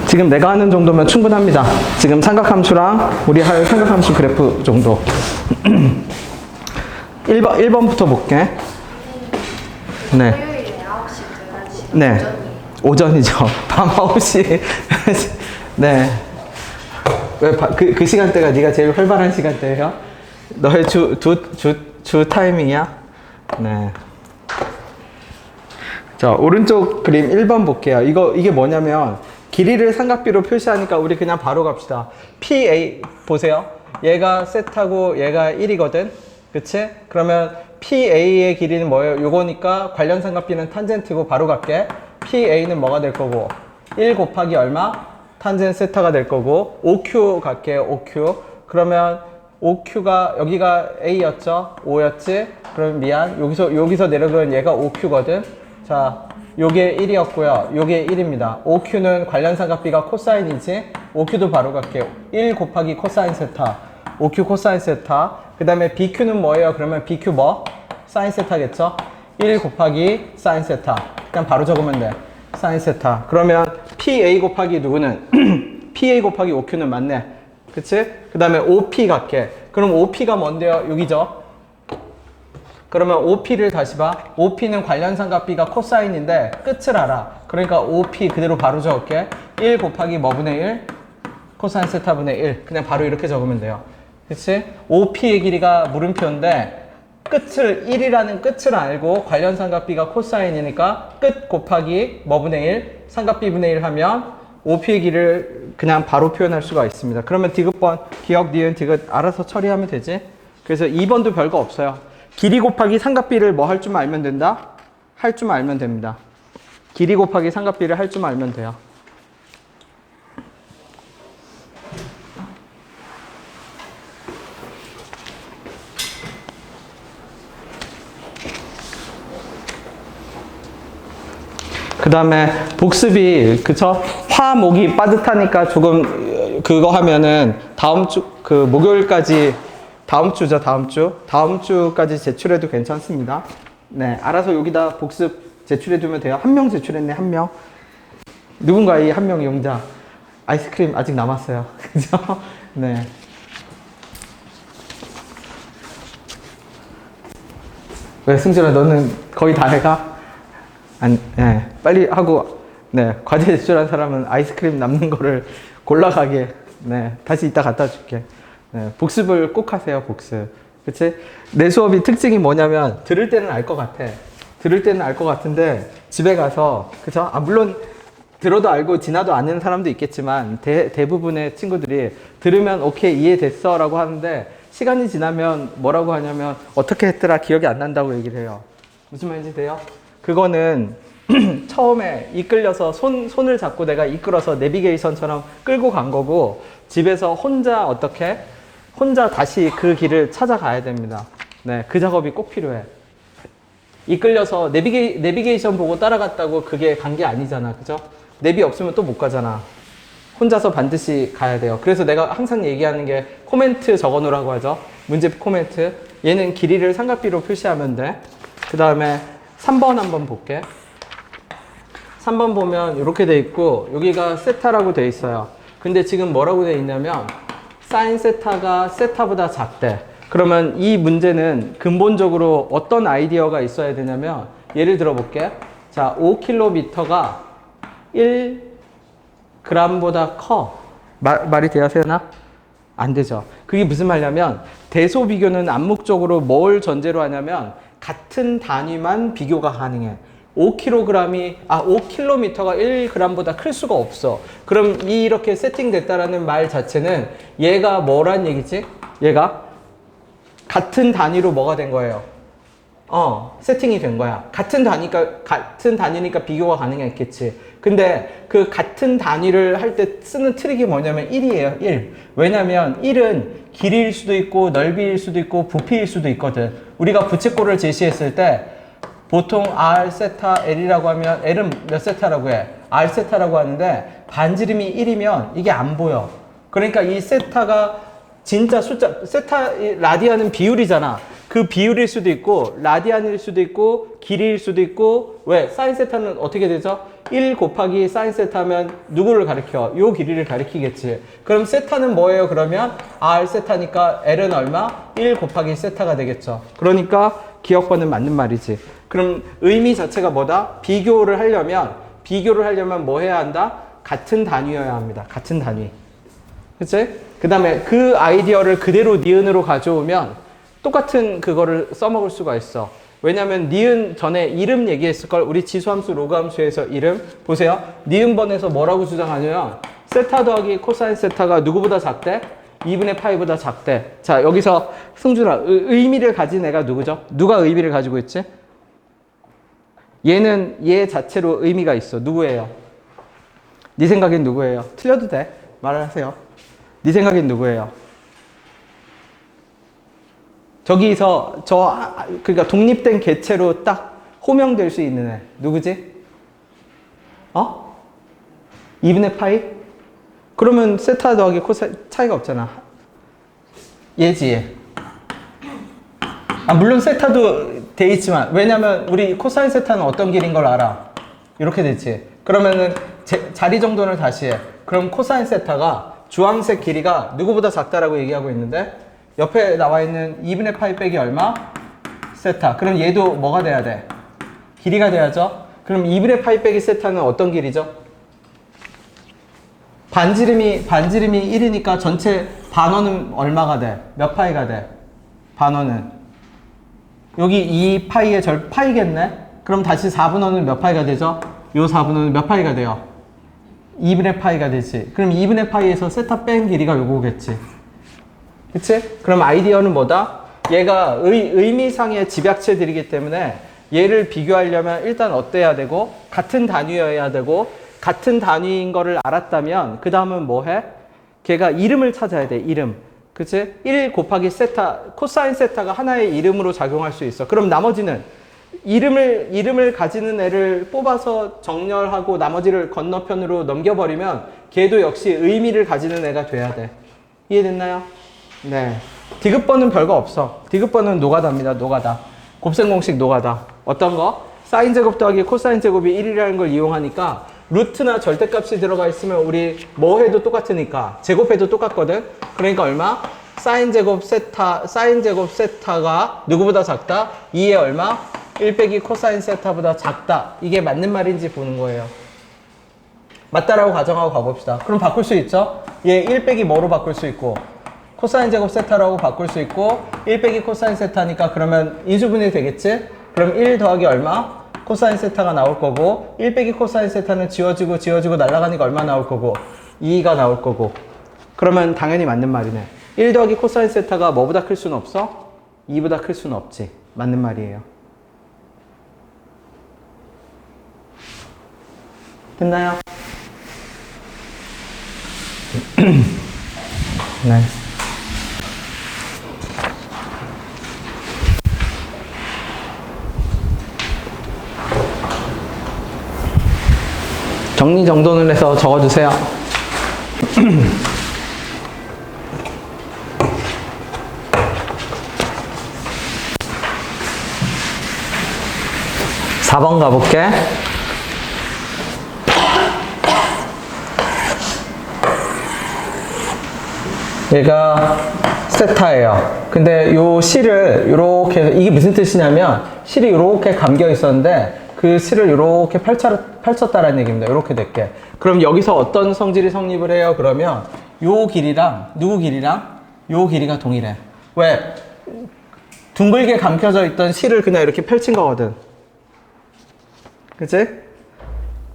지금 내가 하는 정도면 충분합니다. 지금 삼각함수랑 우리 할 삼각함수 그래프 정도. 1번부터 볼게. 네. 토요일에 9시, 11시 네. 오전이죠. 밤 9시. 네. 왜 그 시간대가 네가 제일 활발한 시간대예요? 너의 주 타이밍이야? 네. 자, 오른쪽 그림 1번 볼게요. 이게 뭐냐면 길이를 삼각비로 표시하니까 우리 그냥 바로 갑시다. PA 보세요. 얘가 세타고 얘가 1이거든. 그치? 그러면 PA의 길이는 뭐예요? 요거니까 관련 삼각비는 탄젠트고 바로 갈게. PA는 뭐가 될 거고 1 곱하기 얼마? 탄젠 세타가 될 거고 OQ 갈게요. OQ. 그러면 OQ가 여기가 A였죠? O였지? 그럼 미안. 여기서 내려가는 얘가 OQ거든. 자, 요게 1이었고요. 요게 1입니다. OQ는 관련 삼각비가 코사인이지? OQ도 바로 갈게요. 1 곱하기 코사인 세타. OQ 코사인 세타. 그 다음에 BQ는 뭐예요? 그러면 BQ 뭐? 사인 세타겠죠? 1 곱하기 사인 세타. 그냥 바로 적으면 돼. 사인 세타. 그러면 PA 곱하기 누구는? PA 곱하기 OQ는 맞네. 그치? 그 다음에 OP 갈게. 그럼 OP가 뭔데요? 여기죠? 그러면 OP를 다시 봐. OP는 관련 삼각비가 코사인인데 끝을 알아. 그러니까 OP 그대로 바로 적을게. 1 곱하기 뭐분의 1? 코사인 세타분의 1. 그냥 바로 이렇게 적으면 돼요. 그치? OP의 길이가 물음표인데 끝을 1이라는 끝을 알고 관련 삼각비가 코사인이니까 끝 곱하기 뭐분의 1? 삼각비분의 1 하면 OP의 길이를 그냥 바로 표현할 수가 있습니다. 그러면 디귿번 기억, 니은, 디귿 알아서 처리하면 되지. 그래서 2번도 별거 없어요. 길이 곱하기 삼각비를 뭐 할 줄만 알면 된다? 할 줄만 알면 됩니다. 길이 곱하기 삼각비를 할 줄만 알면 돼요. 그 다음에 복습이 그쵸? 화목이 빠듯하니까 조금 그거 하면은 다음 주 그 목요일까지 다음 주죠. 다음 주까지 제출해도 괜찮습니다. 네, 알아서 여기다 복습 제출해두면 돼요. 한 명 제출했네. 한 명. 누군가 이 한 명 용자. 아이스크림 아직 남았어요. 그죠? 네. 왜 승준아 너는 거의 다 해가? 네, 빨리 하고, 네, 과제 제출한 사람은 아이스크림 남는 거를 골라가게, 네, 다시 이따 갖다 줄게. 네, 복습을 꼭 하세요, 복습. 그치? 내 수업이 특징이 뭐냐면, 들을 때는 알 것 같아. 들을 때는 알 것 같은데, 집에 가서, 그쵸? 물론, 들어도 알고 지나도 아는 사람도 있겠지만, 대부분의 친구들이 들으면 오케이, 이해됐어 라고 하는데, 시간이 지나면 뭐라고 하냐면, 어떻게 했더라 기억이 안 난다고 얘기를 해요. 무슨 말인지 돼요? 그거는 처음에 이끌려서 손을 잡고 내가 이끌어서 내비게이션처럼 끌고 간 거고 집에서 혼자 다시 그 길을 찾아가야 됩니다. 네, 그 작업이 꼭 필요해. 이끌려서 내비게이션 보고 따라갔다고 그게 간 게 아니잖아. 그죠? 내비 없으면 또 못 가잖아. 혼자서 반드시 가야 돼요. 그래서 내가 항상 얘기하는 게 코멘트 적어 놓으라고 하죠. 문제 코멘트. 얘는 길이를 삼각비로 표시하면 돼. 그 다음에 3번 한번 볼게. 3번 보면 이렇게 돼 있고 여기가 세타라고 돼 있어요. 근데 지금 뭐라고 돼 있냐면 사인 세타가 세타보다 작대. 그러면 이 문제는 근본적으로 어떤 아이디어가 있어야 되냐면 예를 들어 볼게. 자, 5km가 1g보다 커. 말이 돼야 세나? 안 되죠. 그게 무슨 말이냐면 대소 비교는 암묵적으로 뭘 전제로 하냐면 같은 단위만 비교가 가능해. 5kg가 1g보다 클 수가 없어. 그럼 이렇게 세팅됐다라는 말 자체는 얘가 뭐란 얘기지? 얘가 같은 단위로 뭐가 된 거예요? 세팅이 된 거야. 같은 단위니까 비교가 가능했겠지. 근데 그 같은 단위를 할 때 쓰는 트릭이 뭐냐면 1이에요. 1. 왜냐면 1은 길이일 수도 있고 넓이일 수도 있고 부피일 수도 있거든. 우리가 부채꼴을 제시했을 때 보통 R 세타 L이라고 하면 L은 몇 세타라고 해? R 세타라고 하는데 반지름이 1이면 이게 안 보여. 그러니까 이 세타가 진짜 숫자, 세타 라디안은 비율이잖아. 그 비율일 수도 있고 라디안일 수도 있고 길이일 수도 있고 왜? 사인 세타는 어떻게 되죠? 1 곱하기 사인 세타면 누구를 가리켜? 요 길이를 가리키겠지. 그럼 세타는 뭐예요? 그러면 R 세타니까 L은 얼마? 1 곱하기 세타가 되겠죠. 그러니까 기억번은 맞는 말이지. 그럼 의미 자체가 뭐다? 비교를 하려면 뭐 해야 한다? 같은 단위여야 합니다. 같은 단위. 그치? 그 다음에 그 아이디어를 그대로 니은으로 가져오면 똑같은 그거를 써먹을 수가 있어. 왜냐면 니은 전에 이름 얘기했을걸. 우리 지수함수 로그함수에서 이름 보세요. 니은번에서 뭐라고 주장하냐면 세타 더하기 코사인 세타가 누구보다 작대? 2분의 파이보다 작대. 자, 여기서 승준아, 의미를 가진 애가 누구죠? 누가 의미를 가지고 있지? 얘는 얘 자체로 의미가 있어. 누구예요? 네 생각엔 누구예요? 틀려도 돼. 말을 하세요. 네 생각엔 누구예요? 저기서 그러니까 독립된 개체로 딱 호명될 수 있는 애 누구지? 2분의 파이? 그러면 세타 더하기 코사인 차이가 없잖아. 얘지 얘. 물론 세타도 돼 있지만 왜냐면 우리 코사인 세타는 어떤 길인 걸 알아. 이렇게 되지. 그러면은 자리 정돈을 다시 해. 그럼 코사인 세타가 주황색 길이가 누구보다 작다라고 얘기하고 있는데 옆에 나와 있는 2분의 파이 빼기 얼마? 세타. 그럼 얘도 뭐가 돼야 돼? 길이가 돼야죠. 그럼 2분의 파이 빼기 세타는 어떤 길이죠? 반지름이 1이니까 전체 반원은 얼마가 돼? 몇 파이가 돼? 반원은 여기 2 파이의 파이겠네? 그럼 다시 4분원은 몇 파이가 되죠? 요 4분원은 몇 파이가 돼요? 2분의 파이가 되지. 그럼 2분의 파이에서 세타 뺀 길이가 요거겠지. 그치? 그럼 아이디어는 뭐다? 얘가 의미상의 집약체들이기 때문에 얘를 비교하려면 일단 어때야 되고 같은 단위여야 되고 같은 단위인 거를 알았다면 그 다음은 뭐 해? 걔가 이름을 찾아야 돼. 이름. 그치? 1 곱하기 세타, 코사인 세타가 하나의 이름으로 작용할 수 있어. 그럼 나머지는 이름을 가지는 애를 뽑아서 정렬하고 나머지를 건너편으로 넘겨버리면 걔도 역시 의미를 가지는 애가 돼야 돼. 이해됐나요? 네. 디귿번은 별거 없어. 디귿번은 노가다입니다. 노가다. 곱셈 공식 노가다. 어떤 거? 사인 제곱 더하기 코사인 제곱이 1이라는 걸 이용하니까 루트나 절대값이 들어가 있으면 우리 뭐 해도 똑같으니까 제곱해도 똑같거든. 그러니까 얼마? 사인 제곱 세타가 누구보다 작다? 2의 얼마? 1 빼기 코사인 세타보다 작다. 이게 맞는 말인지 보는 거예요. 맞다라고 가정하고 가봅시다. 그럼 바꿀 수 있죠? 얘 1 빼기 뭐로 바꿀 수 있고 코사인 제곱 세타라고 바꿀 수 있고 1 빼기 코사인 세타니까 그러면 인수분해 되겠지? 그럼 1 더하기 얼마? 코사인 세타가 나올 거고 1 빼기 코사인 세타는 지워지고 날아가니까 얼마 나올 거고 2가 나올 거고 그러면 당연히 맞는 말이네. 1 더하기 코사인 세타가 뭐보다 클 수는 없어? 2보다 클 수는 없지. 맞는 말이에요. 됐나요? 네. 정리정돈을 해서 적어주세요. 4번 가볼게. 얘가 세타예요. 근데 요 실을 요렇게 해서 이게 무슨 뜻이냐면 실이 요렇게 감겨 있었는데 그 실을 요렇게 펼쳤다라는 얘기입니다. 요렇게 될게. 그럼 여기서 어떤 성질이 성립을 해요? 그러면 요 길이랑 누구 길이랑 요 길이가 동일해. 왜? 둥글게 감겨져 있던 실을 그냥 이렇게 펼친 거거든. 그치?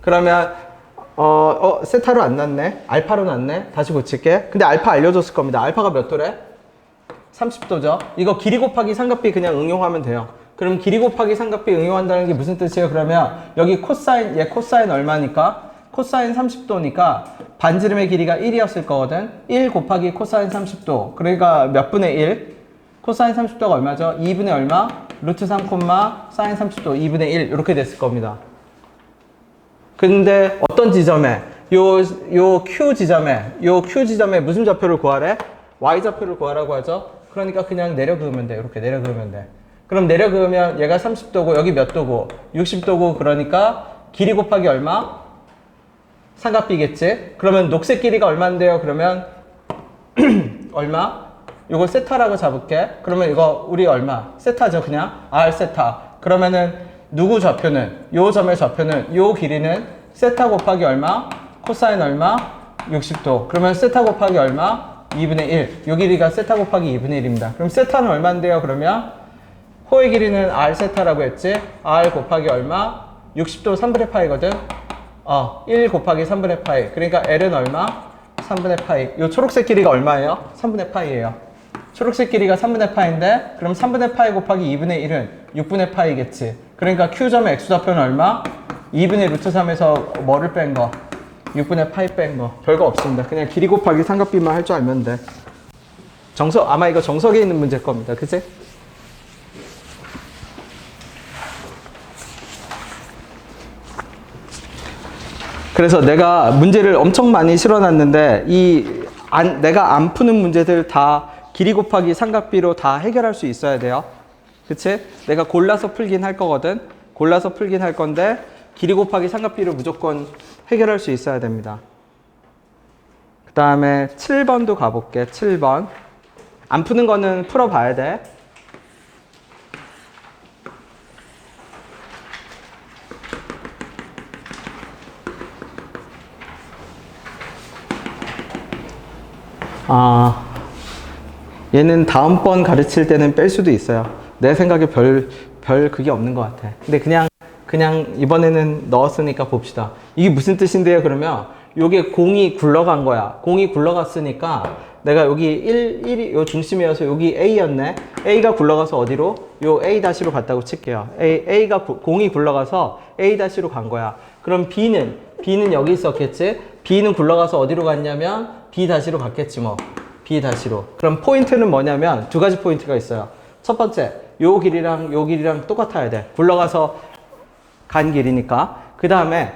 그러면 세타로 안 났네. 알파로 났네. 다시 고칠게. 근데 알파 알려줬을 겁니다. 알파가 몇 도래? 30도죠. 이거 길이 곱하기 삼각비 그냥 응용하면 돼요. 그럼 길이 곱하기 삼각비 응용한다는 게 무슨 뜻이에요? 그러면 여기 코사인, 얘 코사인 얼마니까? 코사인 30도니까 반지름의 길이가 1이었을 거거든. 1 곱하기 코사인 30도. 그러니까 몇 분의 1? 코사인 30도가 얼마죠? 2분의 얼마? 루트 3, 사인 30도 2분의 1 이렇게 됐을 겁니다. 근데 어떤 지점에 요 Q 지점에 무슨 좌표를 구하래? Y 좌표를 구하라고 하죠. 그러니까 그냥 내려 그으면 돼. 이렇게 내려 그으면 돼. 그럼 내려 그으면 얘가 30도고 여기 몇 도고 60도고 그러니까 길이 곱하기 얼마? 삼각비겠지? 그러면 녹색 길이가 얼마인데요? 그러면 얼마? 요거 세타라고 잡을게. 그러면 이거 우리 얼마? 세타죠 그냥. R 세타. 그러면은 누구 좌표는? 요 점의 좌표는 요 길이는 세타 곱하기 얼마? 코사인 얼마? 60도. 그러면 세타 곱하기 얼마? 2분의 1. 요 길이가 세타 곱하기 2분의 1입니다. 그럼 세타는 얼마인데요? 그러면 호의 길이는 R 세타라고 했지? R 곱하기 얼마? 60도 3분의 파이거든? 1 곱하기 3분의 파이. 그러니까 L은 얼마? 3분의 파이. 요 초록색 길이가 얼마예요? 3분의 파이예요. 초록색 길이가 3분의 파인데 그럼 3분의 파이 곱하기 2분의 1은 6분의 파이겠지. 그러니까 Q점의 X좌표는 얼마? 2분의 루트 3에서 뭐를 뺀 거? 6분의 파이 뺀 거. 별거 없습니다. 그냥 길이 곱하기 삼각비만 할 줄 알면 돼. 아마 이거 정석에 있는 문제일 겁니다. 그치? 그래서 내가 문제를 엄청 많이 실어놨는데 내가 안 푸는 문제들 다 길이 곱하기 삼각비로 다 해결할 수 있어야 돼요. 그치? 내가 골라서 풀긴 할 거거든. 골라서 풀긴 할 건데 길이 곱하기 삼각비를 무조건 해결할 수 있어야 됩니다. 그 다음에 7번도 가볼게. 7번. 안 푸는 거는 풀어봐야 돼. 얘는 다음번 가르칠 때는 뺄 수도 있어요. 내 생각에 별 그게 없는 것 같아. 근데 그냥 이번에는 넣었으니까 봅시다. 이게 무슨 뜻인데요? 그러면 요게 공이 굴러간 거야. 공이 굴러갔으니까 내가 여기 1이 요 중심이어서 여기 A였네. A가 굴러가서 어디로? 요 A-로 갔다고 칠게요. A가 공이 굴러가서 A-로 간 거야. 그럼 B는 여기 있었겠지? B는 굴러가서 어디로 갔냐면 B-로 갔겠지 뭐. B-로. 그럼 포인트는 뭐냐면 두 가지 포인트가 있어요. 첫 번째, 요 길이랑 똑같아야 돼. 굴러가서 간 길이니까. 그 다음에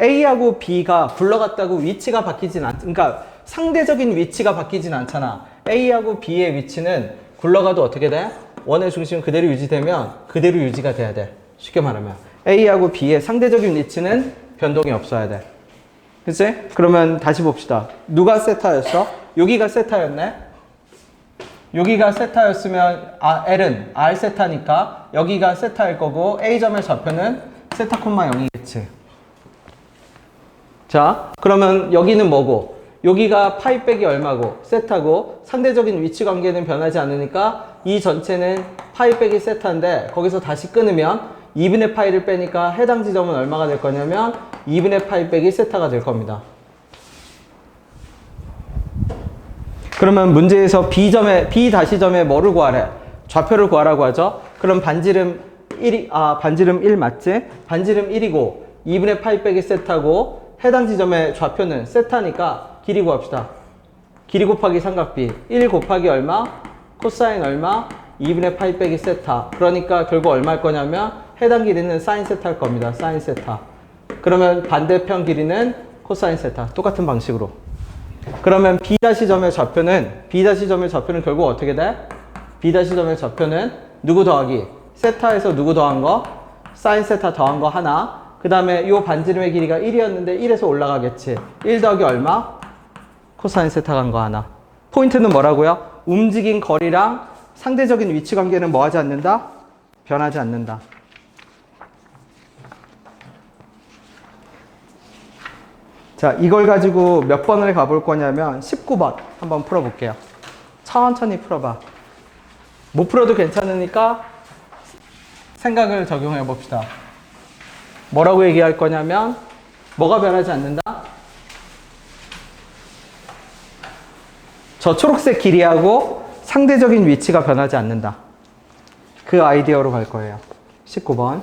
A하고 B가 굴러갔다고 위치가 바뀌진 그러니까 상대적인 위치가 바뀌진 않잖아. A하고 B의 위치는 굴러가도 어떻게 돼? 원의 중심은 그대로 유지되면 그대로 유지가 돼야 돼. 쉽게 말하면 A하고 B의 상대적인 위치는 변동이 없어야 돼. 그치? 그러면 다시 봅시다. 누가 세타였어? 여기가 세타였네? 여기가 세타였으면 L은 R 세타니까 여기가 세타일 거고 A점의 좌표는 세타 콤마 0이겠지. 자, 그러면 여기는 뭐고? 여기가 파이 빼기 얼마고? 세타고 상대적인 위치 관계는 변하지 않으니까 이 전체는 파이 빼기 세타인데 거기서 다시 끊으면 2분의 파이를 빼니까 해당 지점은 얼마가 될 거냐면 2분의 파이 빼기 세타가 될 겁니다. 그러면 문제에서 B-점에 뭐를 구하래? 좌표를 구하라고 하죠. 그럼 반지름 1 맞지? 반지름 1이고 2분의 파이 빼기 세타고 해당 지점의 좌표는 세타니까 길이 구합시다. 길이 곱하기 삼각비 1 곱하기 얼마? 코사인 얼마? 2분의 파이 빼기 세타. 그러니까 결국 얼마 할 거냐면 해당 길이는 사인 세타일 겁니다. 사인 세타. 그러면 반대편 길이는 코사인 세타. 똑같은 방식으로. 그러면 B-점의 좌표는 결국 어떻게 돼? B-점의 좌표는 누구 더하기? 세타에서 누구 더한 거? 사인 세타 더한 거 하나. 그 다음에 이 반지름의 길이가 1이었는데 1에서 올라가겠지. 1 더하기 얼마? 코사인 세타 간 거 하나. 포인트는 뭐라고요? 움직인 거리랑 상대적인 위치 관계는 뭐 하지 않는다? 변하지 않는다. 자, 이걸 가지고 몇 번을 가볼 거냐면 19번 한번 풀어볼게요. 천천히 풀어봐. 못 풀어도 괜찮으니까 생각을 적용해 봅시다. 뭐라고 얘기할 거냐면 뭐가 변하지 않는다? 저 초록색 길이하고 상대적인 위치가 변하지 않는다. 그 아이디어로 갈 거예요. 19번.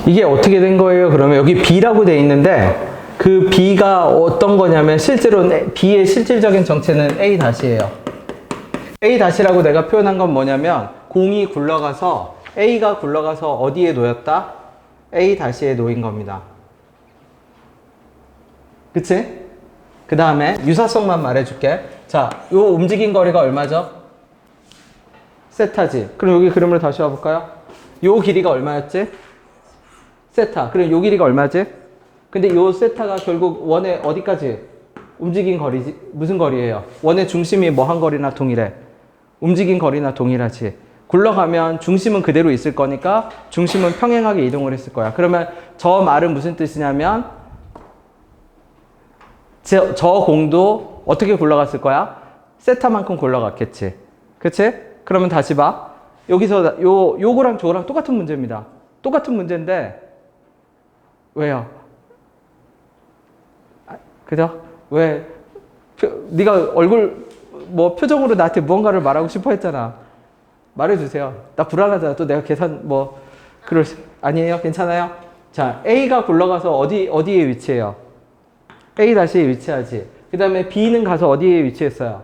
이게 어떻게 된 거예요? 그러면 여기 B라고 돼 있는데 그 B가 어떤 거냐면 실제로는 B의 실질적인 정체는 A-이에요. A-라고 내가 표현한 건 뭐냐면 공이 굴러가서 A가 굴러가서 어디에 놓였다? A-에 놓인 겁니다. 그치? 그 다음에 유사성만 말해줄게. 자, 요 움직인 거리가 얼마죠? 세타지. 그럼 여기 그림을 다시 와볼까요? 요 길이가 얼마였지? 세타. 그럼 요 길이가 얼마지? 근데 요 세타가 결국 원의 어디까지? 움직인 거리지? 무슨 거리예요? 원의 중심이 뭐 한 거리나 동일해? 움직인 거리나 동일하지. 굴러가면 중심은 그대로 있을 거니까 중심은 평행하게 이동을 했을 거야. 그러면 저 말은 무슨 뜻이냐면 저 공도 어떻게 굴러갔을 거야? 세타만큼 굴러갔겠지. 그치? 그러면 다시 봐. 여기서 요거랑 저거랑 똑같은 문제입니다. 똑같은 문제인데 왜요? 그죠? 왜? 네가 얼굴 뭐 표정으로 나한테 무언가를 말하고 싶어 했잖아. 말해주세요. 나 불안하잖아. 또 내가 계산 뭐 아니에요? 괜찮아요? 자, A가 굴러가서 어디에 위치해요? A-에 위치하지. 그 다음에 B는 가서 어디에 위치했어요?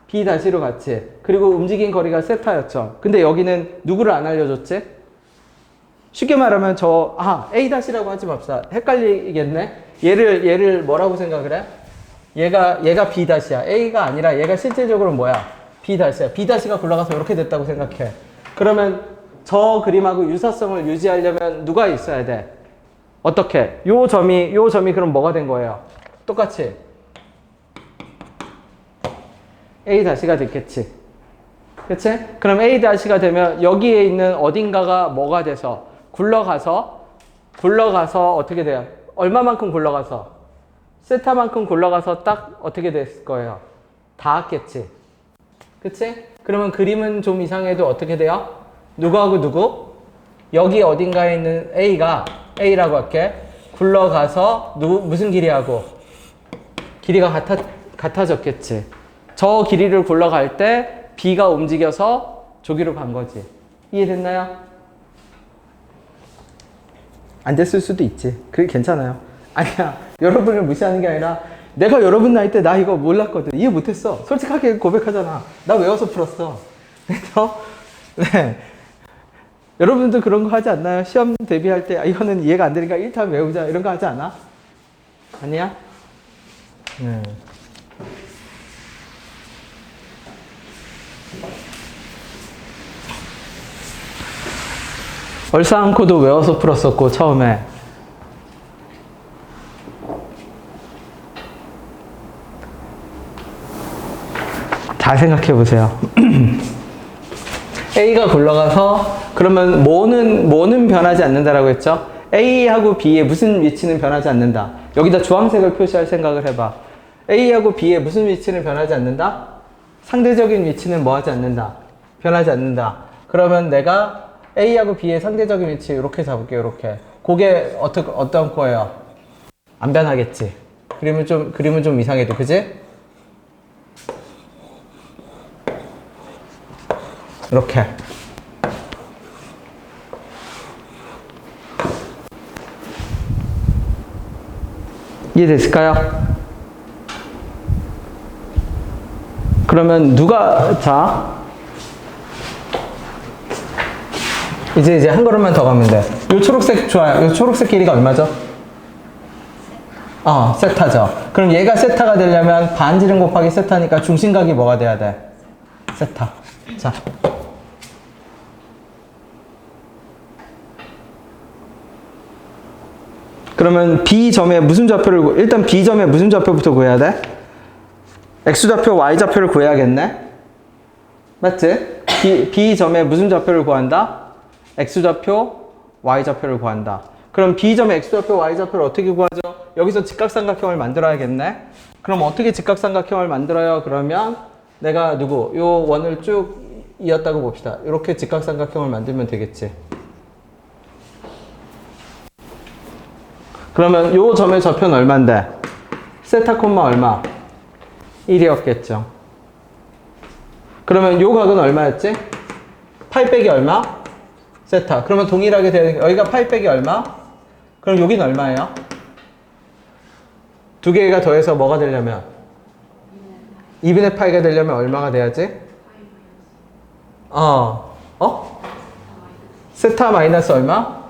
B-로 갔지. 그리고 움직인 거리가 세타였죠. 근데 여기는 누구를 안 알려줬지? 쉽게 말하면 A-라고 하지 맙시다. 헷갈리겠네? 얘를 뭐라고 생각을 해? 얘가 B-야. A가 아니라 얘가 실질적으로 뭐야? B-야. B-가 굴러가서 이렇게 됐다고 생각해. 그러면 저 그림하고 유사성을 유지하려면 누가 있어야 돼? 어떻게? 요 점이 그럼 뭐가 된 거예요? 똑같이 A-가 됐겠지. 그치? 그럼 A-가 되면 여기에 있는 어딘가가 뭐가 돼서 굴러가서 어떻게 돼요? 얼마만큼 굴러가서? 세타만큼 굴러가서 딱 어떻게 됐을 거예요? 닿았겠지. 그치? 그러면 그림은 좀 이상해도 어떻게 돼요? 누구하고 누구? 여기 어딘가에 있는 A가 A라고 할게. 굴러가서 무슨 길이하고? 길이가 같아졌겠지. 저 길이를 굴러갈 때 B가 움직여서 저기로 간 거지. 이해됐나요? 안 됐을 수도 있지. 그게 괜찮아요. 아니야. 여러분을 무시하는 게 아니라 내가 여러분 나이 때 나 이거 몰랐거든. 이해 못했어. 솔직하게 고백하잖아. 나 외워서 풀었어. 그래서 네. 여러분도 그런 거 하지 않나요? 시험 대비할 때 이거는 이해가 안 되니까 1탄 외우자 이런 거 하지 않아? 아니야? 네. 얼싸안고도 외워서 풀었었고 처음에 잘 생각해 보세요. A가 굴러가서 그러면 뭐는 변하지 않는다라고 했죠? A하고 B의 무슨 위치는 변하지 않는다. 여기다 주황색을 표시할 생각을 해봐. A하고 B의 무슨 위치는 변하지 않는다? 상대적인 위치는 뭐 하지 않는다? 변하지 않는다. 그러면 내가 A하고 B의 상대적인 위치 이렇게 잡을게요. 이렇게. 그게 어떤 거예요? 안 변하겠지. 그림은 좀 이상해도 그지? 이렇게. 이해됐을까요? 그러면 이제 한 걸음만 더 가면 돼. 요 초록색 좋아요. 요 초록색 길이가 얼마죠? 세타죠. 그럼 얘가 세타가 되려면 반지름 곱하기 세타니까 중심각이 뭐가 돼야 돼? 세타. 자. 그러면 B점에 무슨 좌표를 일단 B점에 무슨 좌표부터 구해야 돼? X좌표, Y좌표를 구해야겠네? 맞지? B점에 무슨 좌표를 구한다? X좌표, Y좌표를 구한다. 그럼 B점의 X좌표, Y좌표를 어떻게 구하죠? 여기서 직각삼각형을 만들어야겠네? 그럼 어떻게 직각삼각형을 만들어요? 그러면 내가 요 원을 쭉 이었다고 봅시다. 이렇게 직각삼각형을 만들면 되겠지. 그러면 요 점의 좌표는 얼만데? 세타 콤마 얼마? 1이었겠죠. 그러면 요 각은 얼마였지? 8 빼기 얼마? 세타. 그러면 동일하게 돼야 되니까 여기가 8 빼기 얼마? 그럼 여긴 얼마예요? 두 개가 더해서 뭐가 되려면? 2분의 파이가 되려면 얼마가 돼야지? 세타 마이너스 얼마?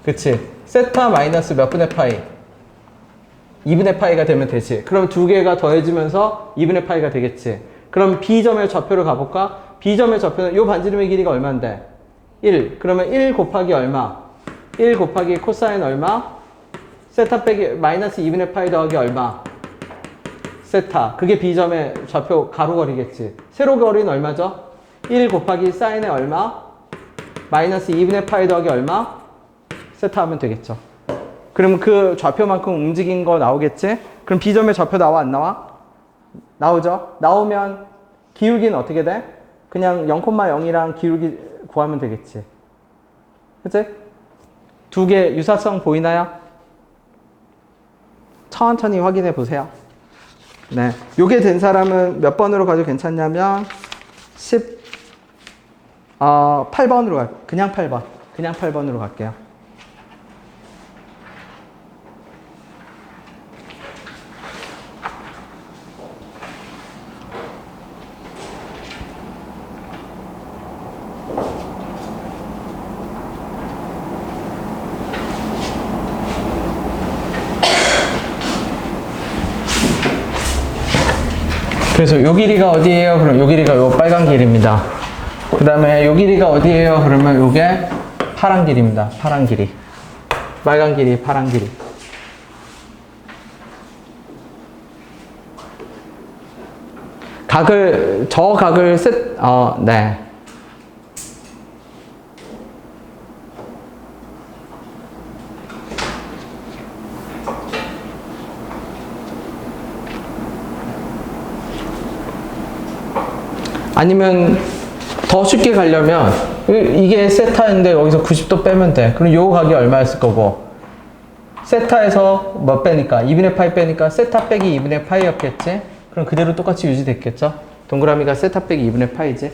그치. 세타 마이너스 몇 분의 파이? 2분의 파이가 되면 되지. 그럼 두 개가 더해지면서 2분의 파이가 되겠지. 그럼 B점의 좌표로 가볼까? B점의 좌표는 요 반지름의 길이가 얼마인데? 1. 그러면 1 곱하기 얼마? 1 곱하기 코사인 얼마? 세타 빼기 마이너스 2분의 파이 더하기 얼마? 세타. 그게 B점의 좌표 가로거리겠지. 세로거리는 얼마죠? 1 곱하기 사인의 얼마? 마이너스 2분의 파이 더하기 얼마? 세타 하면 되겠죠. 그럼 그 좌표만큼 움직인 거 나오겠지? 그럼 B점의 좌표 나와 안 나와? 나오죠? 나오면 기울기는 어떻게 돼? 그냥 0,0이랑 기울기 구하면 되겠지. 그치? 두 개 유사성 보이나요? 천천히 확인해 보세요. 네. 요게 된 사람은 몇 번으로 가도 괜찮냐면 8번으로 갈게요. 그냥 8번. 그냥 8번으로 갈게요. 그래서 요 길이가 어디예요? 그럼 요 길이가 요 빨간 길입니다. 그 다음에 요 길이가 어디예요? 그러면 요게 파란 길입니다. 파란 길이. 빨간 길이, 파란 길이. 저 각을 네. 아니면 더 쉽게 가려면 이게 세타인데 여기서 90도 빼면 돼. 그럼 요 각이 얼마였을 거고 세타에서 뭐 빼니까 2분의 파이 빼니까 세타 빼기 2분의 파이였겠지. 그럼 그대로 똑같이 유지됐겠죠. 동그라미가 세타 빼기 2분의 파이지.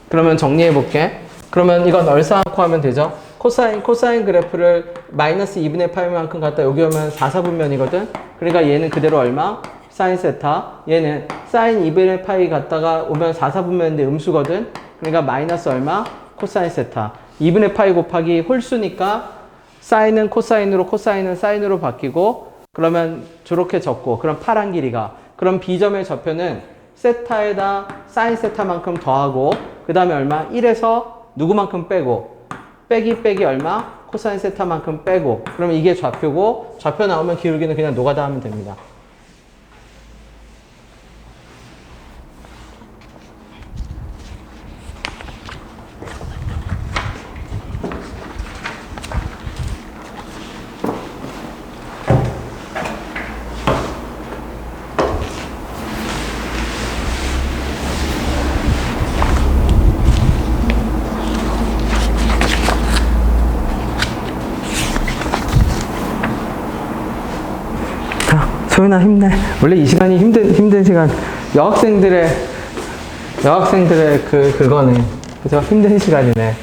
그러면 정리해 볼게. 그러면 이건 얼싸안고 하면 되죠. 코사인 그래프를 마이너스 2분의 파이만큼 갖다 여기 오면 4사분면이거든. 그러니까 얘는 그대로 얼마? 사인 세타. 얘는 사인 2분의 파이 갖다가 오면 4사분면인데 음수거든. 그러니까 마이너스 얼마? 코사인 세타. 2분의 파이 곱하기 홀수니까 사인은 코사인으로 코사인은 사인으로 바뀌고 그러면 저렇게 적고 그럼 파란 길이가 그럼 B점의 좌표는 세타에다 사인 세타만큼 더하고 그 다음에 얼마? 1에서 누구만큼 빼고 빼기 얼마? 코사인 세타만큼 빼고 그러면 이게 좌표고 좌표 나오면 기울기는 그냥 노가다 하면 됩니다. 소윤아 힘내. 원래 이 시간이 힘든 시간. 여학생들의 그거네. 그죠? 힘든 시간이네.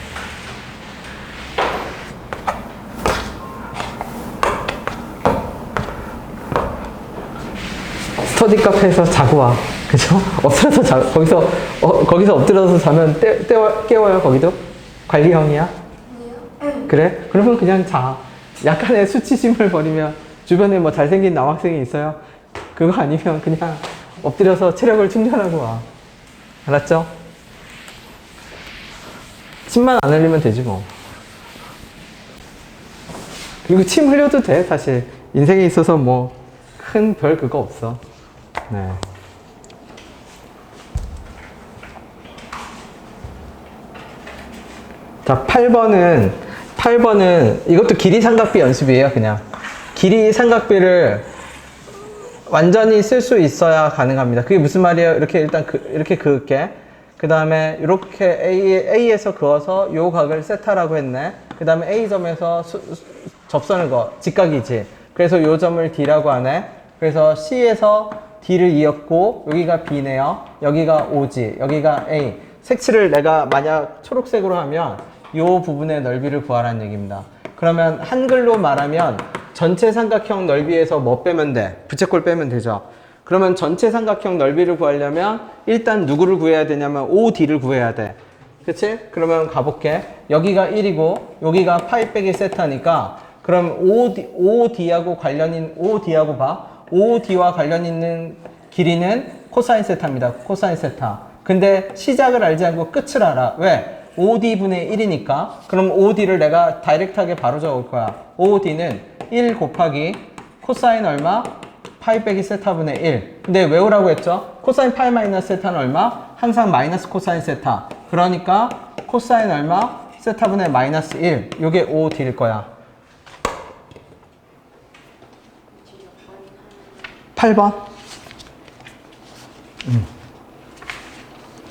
스터디 카페에서 자고 와. 그죠? 엎드려서 거기서 엎드려서 자면 깨워요, 거기도? 관리형이야? 아니요. 그래? 그러면 그냥 자. 약간의 수치심을 버리면 주변에 뭐 잘생긴 남학생이 있어요? 그거 아니면 그냥 엎드려서 체력을 충전하고 와. 알았죠? 침만 안 흘리면 되지 뭐. 그리고 침 흘려도 돼, 사실. 인생에 있어서 뭐 큰 별 그거 없어. 네. 자, 8번은 이것도 길이 삼각비 연습이에요, 그냥. 길이 삼각비를 완전히 쓸 수 있어야 가능합니다. 그게 무슨 말이에요? 이렇게 일단 이렇게 그을게. 그 다음에 이렇게 A에서 그어서 요 각을 세타라고 했네. 그 다음에 A점에서 접선을 그어. 직각이지. 그래서 요 점을 D라고 하네. 그래서 C에서 D를 이었고 여기가 B네요. 여기가 O지. 여기가 A. 색칠을 내가 만약 초록색으로 하면 요 부분의 넓이를 구하라는 얘기입니다. 그러면 한글로 말하면 전체 삼각형 넓이에서 뭐 빼면 돼? 부채꼴 빼면 되죠. 그러면 전체 삼각형 넓이를 구하려면 일단 누구를 구해야 되냐면 OD를 구해야 돼. 그치? 그러면 가볼게. 여기가 1이고 여기가 파이 빼기 세타니까 그럼 OD하고 OD하고 봐. OD와 관련 있는 길이는 코사인 세타입니다. 코사인 세타. 근데 시작을 알지 않고 끝을 알아. 왜? OD분의 1이니까. 그럼 OD를 내가 다이렉트하게 바로 적을 거야. OD는 1 곱하기 코사인 얼마? 파이 빼기 세타분의 1. 근데 외우라고 했죠? 코사인 파이 마이너스 세타는 얼마? 항상 마이너스 코사인 세타. 그러니까 코사인 얼마? 세타분의 마이너스 1. 요게 OD일 거야. 8번.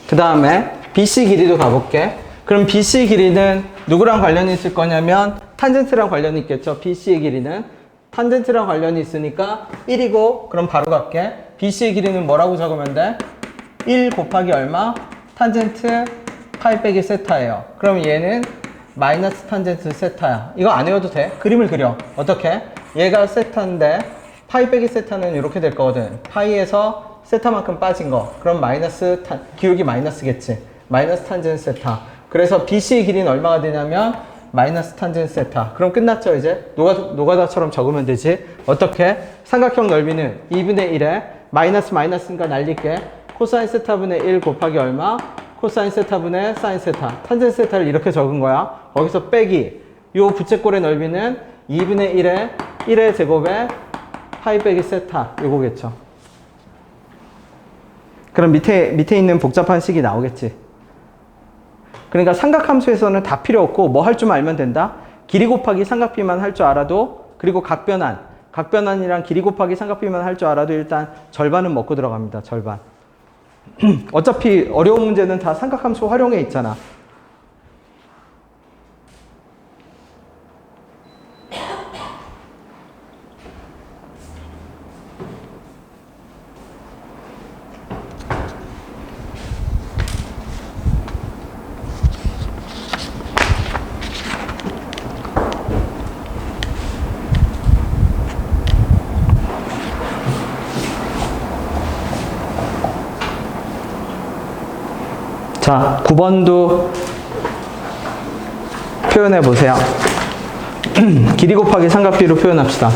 그 다음에 BC 길이도 가볼게. 그럼 BC 길이는 누구랑 관련이 있을 거냐면 탄젠트랑 관련이 있겠죠. BC의 길이는 탄젠트랑 관련이 있으니까 1이고 그럼 바로 갈게. BC의 길이는 뭐라고 적으면 돼? 1 곱하기 얼마? 탄젠트 파이 빼기 세타예요. 그럼 얘는 마이너스 탄젠트 세타야. 이거 안 외워도 돼. 그림을 그려. 어떻게? 얘가 세타인데 파이 빼기 세타는 이렇게 될 거거든. 파이에서 세타만큼 빠진 거. 그럼 마이너스 기울기 마이너스겠지. 마이너스 탄젠트 세타. 그래서 BC의 길이는 얼마가 되냐면 마이너스 탄젠트 세타. 그럼 끝났죠 이제? 노가다처럼 적으면 되지. 어떻게? 삼각형 넓이는 2분의 1에 마이너스니까 날릴게. 코사인 세타분의 1 곱하기 얼마? 코사인 세타분의 사인 세타. 탄젠트 세타를 이렇게 적은 거야. 거기서 빼기. 요 부채꼴의 넓이는 2분의 1에 1의 제곱에 파이 빼기 세타. 요거겠죠. 그럼 밑에 있는 복잡한 식이 나오겠지. 그러니까 삼각함수에서는 다 필요 없고 뭐 할 줄 알면 된다? 길이 곱하기 삼각비만 할 줄 알아도, 그리고 각변환이랑 길이 곱하기 삼각비만 할 줄 알아도 일단 절반은 먹고 들어갑니다. 절반. 어차피 어려운 문제는 다 삼각함수 활용해 있잖아. 자, 9번도 표현해 보세요. 길이 곱하기 삼각비로 표현합시다.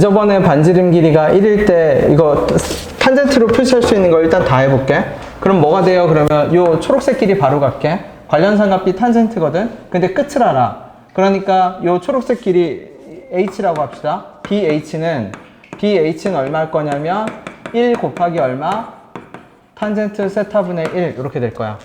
저번에 반지름 길이가 1일 때 이거 탄젠트로 표시할 수 있는 거 일단 다 해볼게. 그럼 뭐가 돼요? 그러면 요 초록색 길이 바로 갈게. 관련 삼각비 탄젠트거든. 근데 끝을 알아. 그러니까 요 초록색 길이 H라고 합시다. BH는 얼마 할 거냐면 1 곱하기 얼마? 탄젠트 세타분의 1 이렇게 될 거야.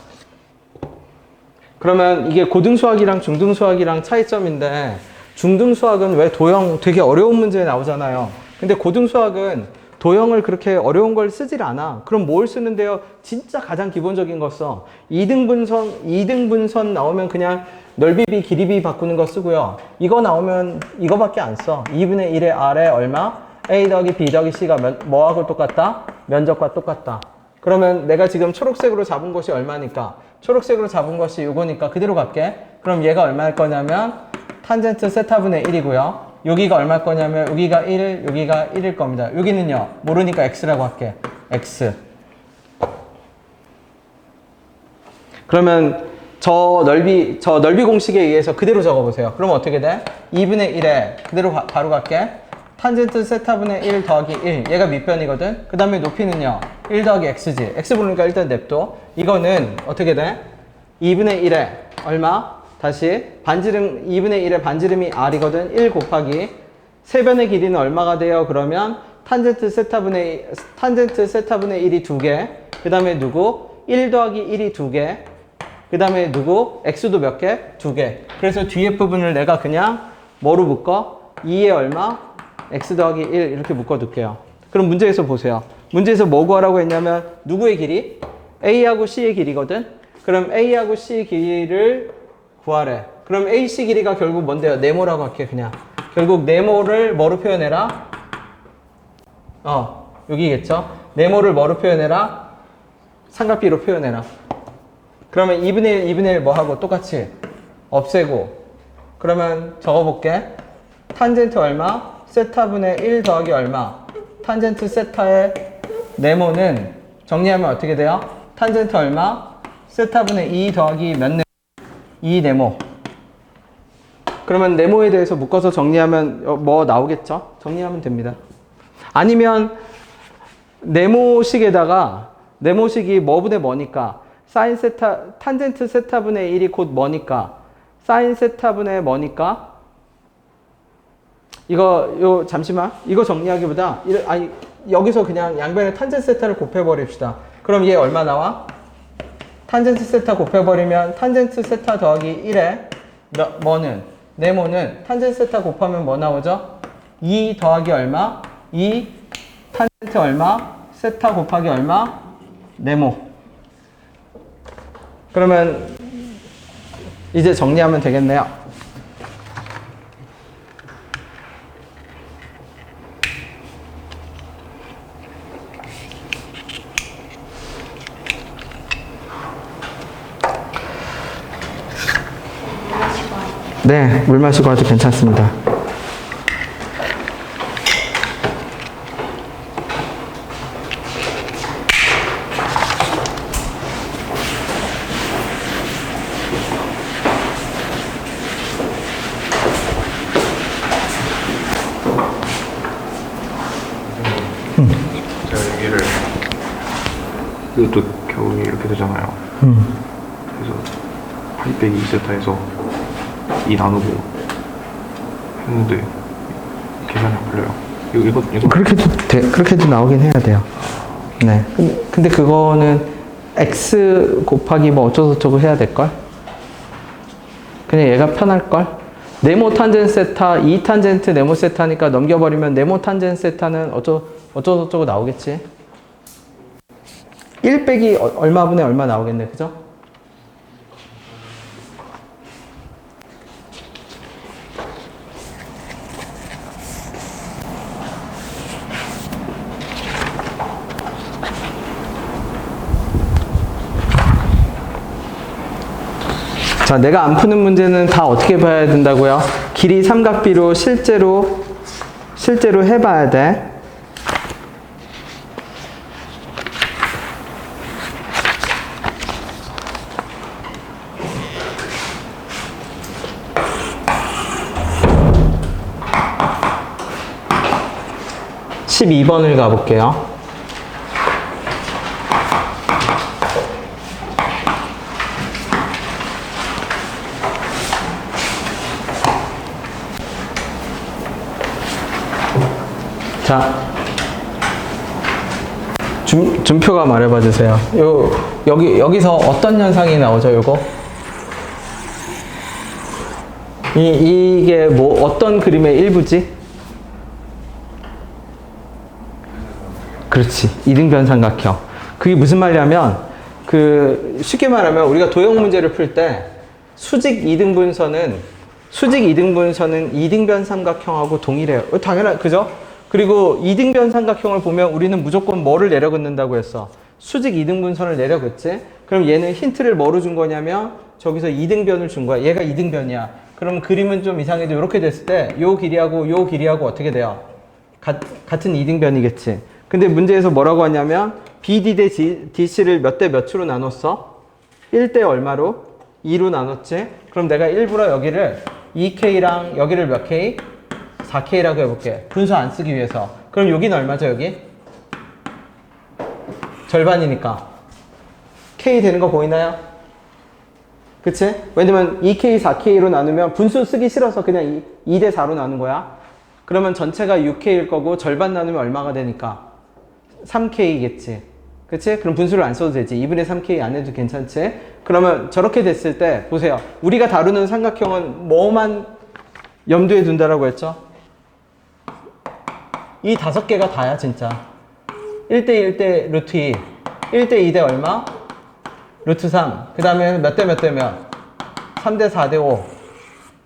그러면 이게 고등수학이랑 중등수학이랑 차이점인데, 중등수학은 왜 도형 되게 어려운 문제 나오잖아요. 근데 고등수학은 도형을 그렇게 어려운 걸 쓰질 않아. 그럼 뭘 쓰는데요? 진짜 가장 기본적인 거 써. 2등분선 나오면 그냥 넓이비, 길이비 바꾸는 거 쓰고요. 이거 나오면 이거밖에 안 써. 2분의 1의 R에 얼마? A 더하기 B 더하기 C가 뭐하고 똑같다? 면적과 똑같다. 그러면 내가 지금 초록색으로 잡은 것이 얼마니까? 초록색으로 잡은 것이 이거니까 그대로 갈게. 그럼 얘가 얼마 할 거냐면 탄젠트 세타분의 1이고요. 여기가 얼마일 거냐면 여기가 1, 여기가 1일 겁니다. 여기는요. 모르니까 x라고 할게. x. 그러면 저 넓이 공식에 의해서 그대로 적어보세요. 그럼 어떻게 돼? 2분의 1에 그대로 바로 갈게. 탄젠트 세타분의 1 더하기 1. 얘가 밑변이거든. 그 다음에 높이는요. 1 더하기 x지. x 부르니까 일단 냅둬. 이거는 어떻게 돼? 2분의 1에 얼마? 다시 2분의 1의 반지름이 r이거든. 1 곱하기 세변의 길이는 얼마가 돼요? 그러면 탄젠트 세타분의 1이 2개. 그 다음에 누구? 1 더하기 1이 2개. 그 다음에 누구? x도 몇 개? 2개. 그래서 뒤에 부분을 내가 그냥 뭐로 묶어? 2에 얼마? x 더하기 1 이렇게 묶어둘게요. 그럼 문제에서 보세요. 문제에서 뭐 구하라고 했냐면 누구의 길이? a하고 c의 길이거든? 그럼 a하고 c의 길이를 구하래. 그럼 ac 길이가 결국 뭔데요? 네모라고 할게 그냥. 결국 네모를 뭐로 표현해라? 여기겠죠? 네모를 뭐로 표현해라? 삼각비로 표현해라. 그러면 2분의 1, 2분의 1 뭐 하고 똑같이 없애고. 그러면 적어볼게. 탄젠트 얼마? 세타분의 1 더하기 얼마? 탄젠트 세타의 네모는 정리하면 어떻게 돼요? 탄젠트 얼마? 세타분의 2 더하기 몇 네모? 2 네모. 그러면 네모에 대해서 묶어서 정리하면 뭐 나오겠죠? 정리하면 됩니다. 아니면 네모식에다가 네모식이 뭐분의 뭐니까 사인 세타 탄젠트 세타분의 1이 곧 뭐니까 사인 세타분의 뭐니까 이거 잠시만 이거 정리하기보다 아니 여기서 그냥 양변에 탄젠트 세타를 곱해버립시다. 그럼 얘 얼마 나와? 탄젠트 세타 곱해버리면 탄젠트 세타 더하기 1에 뭐는 네모는 탄젠트 세타 곱하면 뭐 나오죠? 2 더하기 얼마? 2 탄젠트 얼마? 세타 곱하기 얼마? 네모. 그러면 이제 정리하면 되겠네요. 네, 물 마시고 와도 괜찮습니다. 제가 여기를 이것도 겨울이 이렇게 되잖아요. 그래서 8 빼기 2세타에서 2 나누고 했는데 계산이 안 풀려요. 이거 그렇게도 나오긴 해야 돼요. 네. 근데 그거는 x 곱하기 뭐 어쩌고저쩌고 해야 될걸? 그냥 얘가 편할걸? 네모 탄젠트 세타, 2 탄젠트 네모 세타니까 넘겨버리면 네모 탄젠트 세타는 어쩌고저쩌고 나오겠지? 1 빼기 얼마분의 얼마 나오겠네, 그죠? 자, 내가 안 푸는 문제는 다 어떻게 봐야 된다고요? 길이 삼각비로 실제로 해봐야 돼. (12번을) 가볼게요. 자, 준표가 말해봐 주세요. 여기서 어떤 현상이 나오죠, 요거? 이게 뭐, 어떤 그림의 일부지? 그렇지. 이등변 삼각형. 그게 무슨 말이냐면, 쉽게 말하면 우리가 도형 문제를 풀 때, 수직 이등분선은 이등변 삼각형하고 동일해요. 그죠? 그리고 이등변 삼각형을 보면 우리는 무조건 뭐를 내려긋는다고 했어? 수직 이등분선을 내려긋지? 그럼 얘는 힌트를 뭐로 준 거냐면 저기서 이등변을 준 거야. 얘가 이등변이야. 그럼 그림은 좀 이상해도 이렇게 됐을 때 요 길이하고 어떻게 돼요? 같은 이등변이겠지. 근데 문제에서 뭐라고 하냐면 BD 대 DC를 몇 대 몇으로 나눴어? 1대 얼마로? 2로 나눴지? 그럼 내가 일부러 여기를 2K랑 여기를 몇 K? 4K라고 해볼게. 분수 안 쓰기 위해서. 그럼 여기는 얼마죠, 여기? 절반이니까. K 되는 거 보이나요? 그치? 왜냐면 2K, 4K로 나누면 분수 쓰기 싫어서 그냥 2대 4로 나눈 거야. 그러면 전체가 6K일 거고 절반 나누면 얼마가 되니까? 3K겠지. 그치? 그럼 분수를 안 써도 되지. 2분의 3k 안 해도 괜찮지? 그러면 저렇게 됐을 때 보세요. 우리가 다루는 삼각형은 뭐만 염두에 둔다라고 했죠? 이 5개가 다야 진짜. 1대 1대 루트 2, 1대 2대 얼마? 루트 3. 그 다음에 몇 대 몇 대 몇? 3대 4대 5.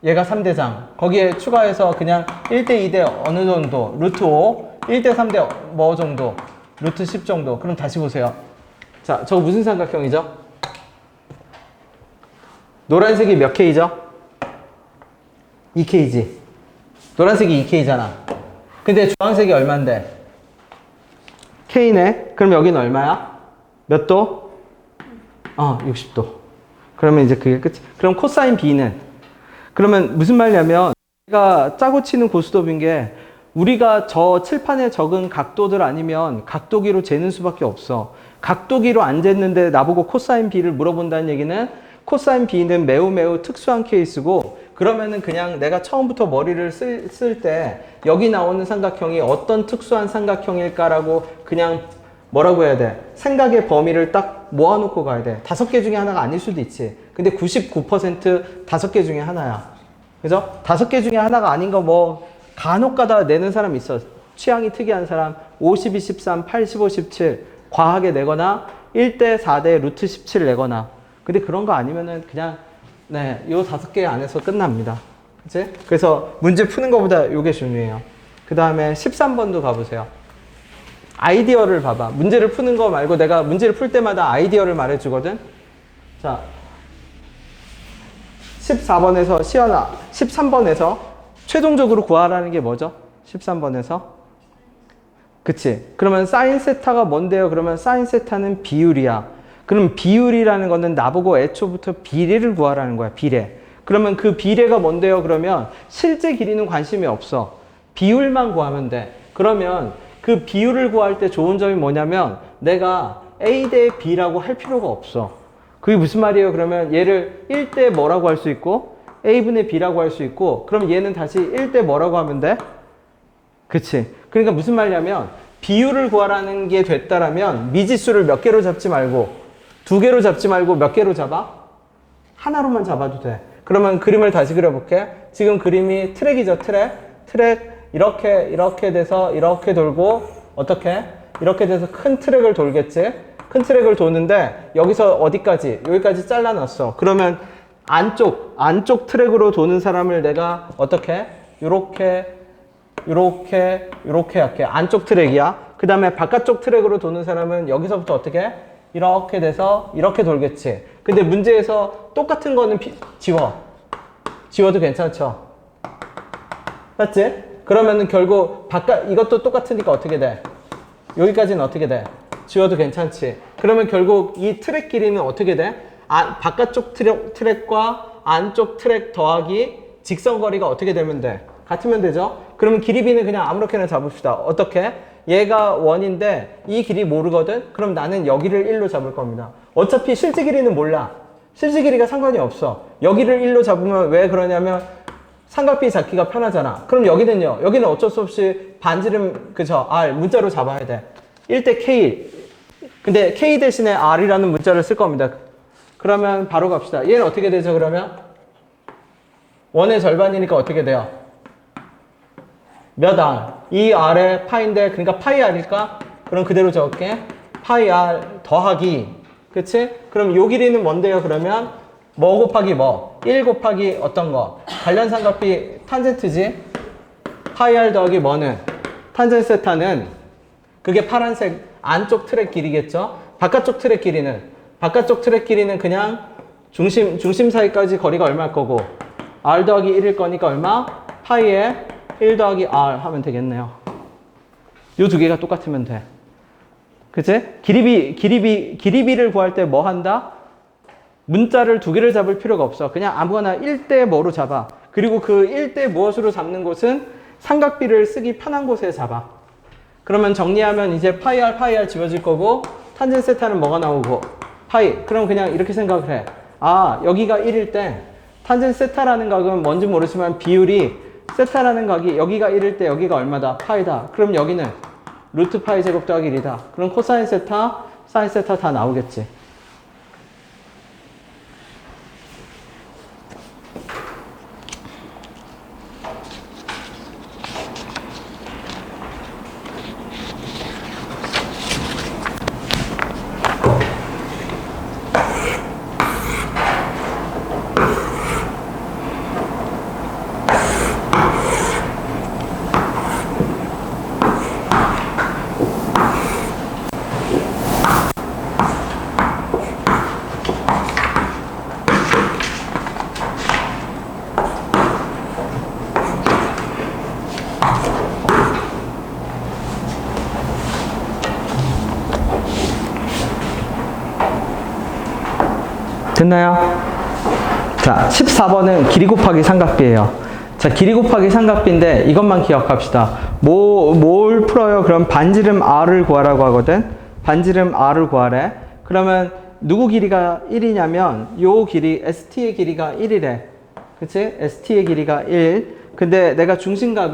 얘가 3대장. 거기에 추가해서 그냥 1대 2대 어느 정도? 루트 5. 1대 3대 뭐 정도? 루트 10 정도. 그럼 다시 보세요. 자, 저거 무슨 삼각형이죠? 노란색이 몇 K죠? 2K지. 노란색이 2K잖아. 근데 주황색이 얼만데? K네. 그럼 여기는 얼마야? 몇 도? 60도. 그러면 이제 그게 끝이. 그럼 코사인 B는? 그러면 무슨 말이냐면 우리가 짜고 치는 고스톱인 게 우리가 저 칠판에 적은 각도들 아니면 각도기로 재는 수밖에 없어. 각도기로 안 쟀는데 나보고 코사인 B를 물어본다는 얘기는 코사인 B는 매우 매우 특수한 케이스고 그러면은 그냥 내가 처음부터 머리를 쓸 때 여기 나오는 삼각형이 어떤 특수한 삼각형일까라고 그냥 뭐라고 해야 돼? 생각의 범위를 딱 모아놓고 가야 돼. 5개 중에 하나가 아닐 수도 있지. 근데 99% 5개 중에 하나야. 그죠? 5개 중에 하나가 아닌 거 뭐 간혹 가다 내는 사람 있어. 취향이 특이한 사람 52, 13, 85, 17 과하게 내거나 1대 4대 루트 17 내거나 근데 그런 거 아니면은 그냥 네, 요 5개 안에서 끝납니다. 그치? 그래서 문제 푸는 것보다 요게 중요해요. 그 다음에 13번도 가보세요. 아이디어를 봐봐. 문제를 푸는 거 말고 내가 문제를 풀 때마다 아이디어를 말해주거든. 자, 14번에서 시연아, 13번에서 최종적으로 구하라는 게 뭐죠? 13번에서. 그치? 그러면 사인 세타가 뭔데요? 그러면 사인 세타는 비율이야. 그럼 비율이라는 거는 나보고 애초부터 비례를 구하라는 거야. 비례. 그러면 그 비례가 뭔데요? 그러면 실제 길이는 관심이 없어. 비율만 구하면 돼. 그러면 그 비율을 구할 때 좋은 점이 뭐냐면 내가 A 대 B라고 할 필요가 없어. 그게 무슨 말이에요? 그러면 얘를 1대 뭐라고 할 수 있고 A분의 B라고 할 수 있고 그럼 얘는 다시 1대 뭐라고 하면 돼? 그치? 그러니까 무슨 말이냐면 비율을 구하라는 게 됐다라면 미지수를 몇 개로 잡지 말고 2개로 잡지 말고 몇 개로 잡아? 하나로만 잡아도 돼. 그러면 그림을 다시 그려볼게. 지금 그림이 트랙이죠, 트랙. 트랙 이렇게 돼서 이렇게 돌고 어떻게? 이렇게 돼서 큰 트랙을 돌겠지? 큰 트랙을 도는데 여기서 어디까지? 여기까지 잘라놨어. 그러면 안쪽 트랙으로 도는 사람을 내가 어떻게? 요렇게 할게. 안쪽 트랙이야. 그 다음에 바깥쪽 트랙으로 도는 사람은 여기서부터 어떻게? 이렇게 돼서 이렇게 돌겠지. 근데 문제에서 똑같은 거는 지워도 괜찮죠? 맞지? 그러면은 결국 이것도 똑같으니까 어떻게 돼? 여기까지는 어떻게 돼? 지워도 괜찮지. 그러면 결국 이 트랙 길이는 어떻게 돼? 바깥쪽 트랙과 안쪽 트랙 더하기 직선거리가 어떻게 되면 돼? 같으면 되죠? 그러면 길이비는 그냥 아무렇게나 잡읍시다. 어떻게? 얘가 1인데 이 길이 모르거든? 그럼 나는 여기를 1로 잡을 겁니다. 어차피 실제 길이는 몰라. 실제 길이가 상관이 없어. 여기를 1로 잡으면 왜 그러냐면 삼각비 잡기가 편하잖아. 그럼 여기는요. 여기는 어쩔 수 없이 반지름 R 문자로 잡아야 돼. 1대 K. 근데 K 대신에 R이라는 문자를 쓸 겁니다. 그러면 바로 갑시다. 얘는 어떻게 되죠 그러면? 1의 절반이니까 어떻게 돼요? 몇 R? 이 R의 파인데 그러니까 파이 R일까? 그럼 그대로 적을게. 파이 R 더하기. 그치? 그럼 요 길이는 뭔데요 그러면? 뭐 곱하기 뭐? 1 곱하기 어떤 거? 관련삼각비 탄젠트지? 파이 R 더하기 뭐는? 탄젠 세타는 그게 파란색 안쪽 트랙 길이겠죠? 바깥쪽 트랙 길이는 그냥 중심 사이까지 거리가 얼마일 거고 R 더하기 1일 거니까 얼마? 파이에 1 더하기 R 하면 되겠네요. 요 두 개가 똑같으면 돼. 그치? 길이비를 구할 때 뭐 한다? 문자를 2개를 잡을 필요가 없어. 그냥 아무거나 1대 뭐로 잡아. 그리고 그 1대 무엇으로 잡는 곳은 삼각비를 쓰기 편한 곳에 잡아. 그러면 정리하면 이제 파이 R 지워질 거고 탄젠 세타는 뭐가 나오고 파이. 그럼 그냥 이렇게 생각을 해. 여기가 1일 때 탄젠 세타라는 각은 뭔지 모르지만 비율이 세타라는 각이 여기가 1일 때 여기가 얼마다? 파이다. 그럼 여기는 루트 파이 제곱 더하기 1이다. 그럼 코사인 세타 사인 세타 다 나오겠지. 됐나요? 자, 14번은 길이 곱하기 삼각비예요. 자, 길이 곱하기 삼각비인데 이것만 기억합시다. 뭘 풀어요? 그럼 반지름 R을 구하라고 하거든. 반지름 R을 구하래. 그러면 누구 길이가 1이냐면 요 길이 ST의 길이가 1이래. 그치? ST의 길이가 1. 근데 내가 중심각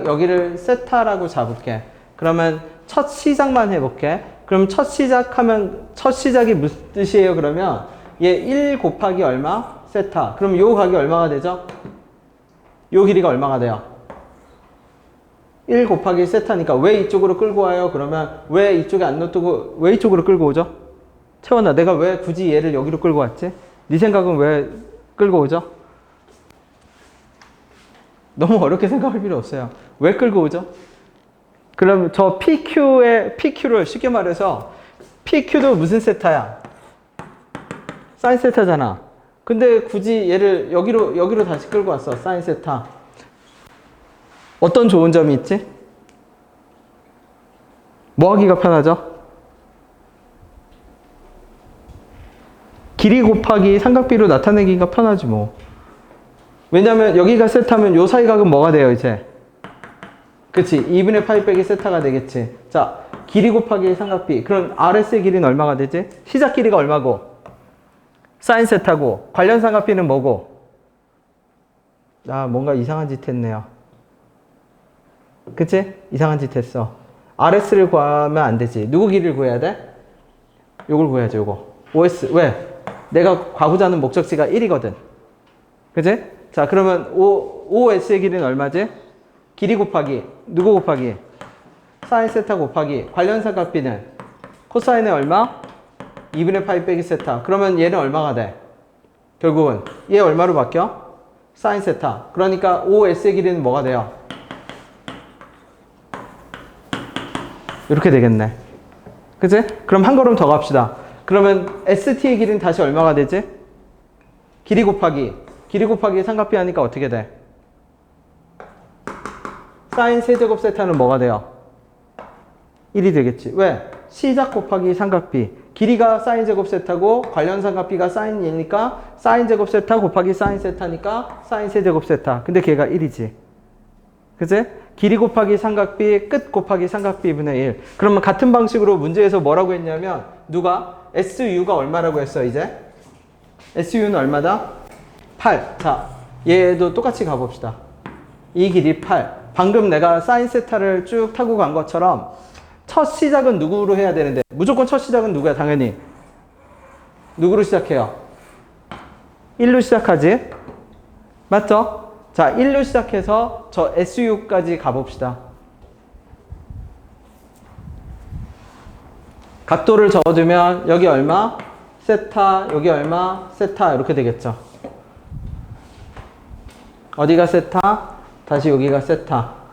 여기를 세타라고 잡을게. 그러면 첫 시작만 해볼게. 그럼 첫 시작이 무슨 뜻이에요? 그러면 얘 1 곱하기 얼마? 세타. 그럼 요 각이 얼마가 되죠? 요 길이가 얼마가 돼요? 1 곱하기 세타니까 왜 이쪽으로 끌고 와요? 그러면 왜 이쪽에 안 놔두고 왜 이쪽으로 끌고 오죠? 채원아, 내가 왜 굳이 얘를 여기로 끌고 왔지? 네 생각은 왜 끌고 오죠? 너무 어렵게 생각할 필요 없어요. 왜 끌고 오죠? 그럼 저 PQ를 쉽게 말해서 PQ도 무슨 세타야? 사인 세타잖아. 근데 굳이 얘를 여기로 다시 끌고 왔어. 사인 세타. 어떤 좋은 점이 있지? 뭐 하기가 편하죠? 길이 곱하기 삼각비로 나타내기가 편하지 뭐. 왜냐면 여기가 세타면 요 사이각은 뭐가 돼요 이제? 그치, 2분의 파이 빼기 세타가 되겠지. 자, 길이 곱하기 삼각비. 그럼 RS의 길이는 얼마가 되지? 시작 길이가 얼마고? 사인 세타고. 관련 삼각비는 뭐고? 뭔가 이상한 짓 했네요. 그치? 이상한 짓 했어. RS를 구하면 안 되지. 누구 길이를 구해야 돼? 요걸 구해야지, 요거. OS. 왜? 내가 가고자 하는 목적지가 1이거든. 그치? 자, 그러면 OS의 길이는 얼마지? 길이 곱하기 누구 곱하기 사인 세타 곱하기 관련 삼각비는 코사인의 얼마? 2분의 파이 빼기 세타. 그러면 얘는 얼마가 돼? 결국은 얘 얼마로 바뀌어? 사인 세타. 그러니까 OS의 길이는 뭐가 돼요? 이렇게 되겠네. 그치? 그럼 한 걸음 더 갑시다. 그러면 ST의 길이는 다시 얼마가 되지? 길이 곱하기 삼각비 하니까 어떻게 돼? 사인 세제곱 세타는 뭐가 돼요? 1이 되겠지. 왜? 시작 곱하기 삼각비. 길이가 사인 제곱 세타고 관련 삼각비가 사인 1이니까 사인 제곱 세타 곱하기 사인 세타니까 사인 세제곱 세타. 근데 걔가 1이지. 그치? 길이 곱하기 삼각비, 끝 곱하기 삼각비분의 1. 그러면 같은 방식으로 문제에서 뭐라고 했냐면 누가? SU가 얼마라고 했어 이제? SU는 얼마다? 8. 자, 얘도 똑같이 가봅시다. 이 길이 8. 방금 내가 사인 세타를 쭉 타고 간 것처럼 첫 시작은 누구로 해야 되는데 무조건 첫 시작은 누구야? 당연히 누구로 시작해요? 1로 시작하지? 맞죠? 자, 1로 시작해서 저 SU까지 가봅시다. 각도를 적어주면 여기 얼마? 세타, 여기 얼마? 세타 이렇게 되겠죠. 어디가 세타? 다시 여기가 세타.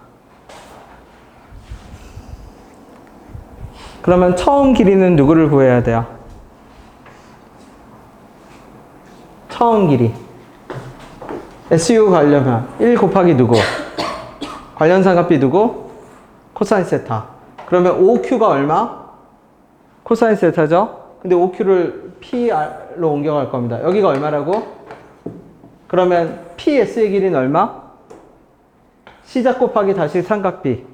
그러면 처음 길이는 누구를 구해야 돼요? 처음 길이. SU 가려면 1 곱하기 누구? 관련 삼각비 누구? 코사인 세타. 그러면 OQ가 얼마? 코사인 세타죠? 근데 OQ를 PR로 옮겨갈 겁니다. 여기가 얼마라고? 그러면 PS의 길이는 얼마? 시작 곱하기 다시 삼각비.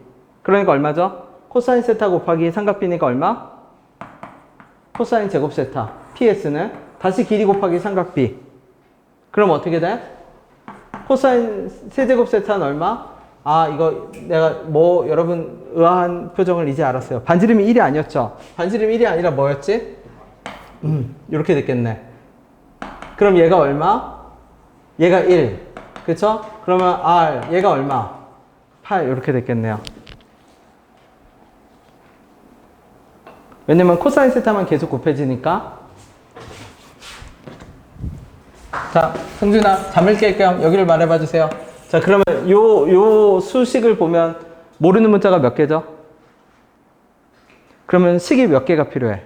그러니까 얼마죠? 코사인 세타 곱하기 삼각비니까 얼마? 코사인 제곱 세타. PS는 다시 길이 곱하기 삼각비. 그럼 어떻게 돼? 코사인 세제곱 세타는 얼마? 아, 이거 내가 뭐 여러분 의아한 표정을 이제 알았어요. 반지름이 1이 아니었죠? 반지름이 1이 아니라 뭐였지? 이렇게 됐겠네. 그럼 얘가 얼마? 얘가 1. 그쵸? 그러면 R, 얘가 얼마? 8 이렇게 됐겠네요. 왜냐면 코사인 세타만 계속 곱해지니까. 자, 성준아, 잠을 깰 겸 여기를 말해봐 주세요. 자, 그러면 요 수식을 보면 모르는 문자가 몇 개죠? 그러면 식이 몇 개가 필요해?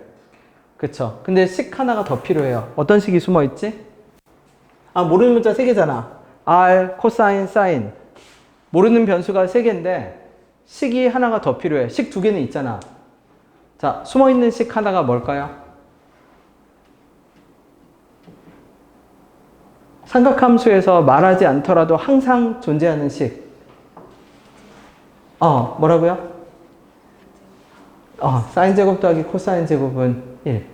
그쵸? 근데 식 하나가 더 필요해요. 어떤 식이 숨어 있지? 아, 모르는 문자 3개잖아. R, 코사인, 사인. 모르는 변수가 3개인데 식이 하나가 더 필요해. 식 2개는 있잖아. 자, 숨어 있는 식 하나가 뭘까요? 삼각함수에서 말하지 않더라도 항상 존재하는 식. 뭐라고요? 사인 제곱 더하기 코사인 제곱은 1.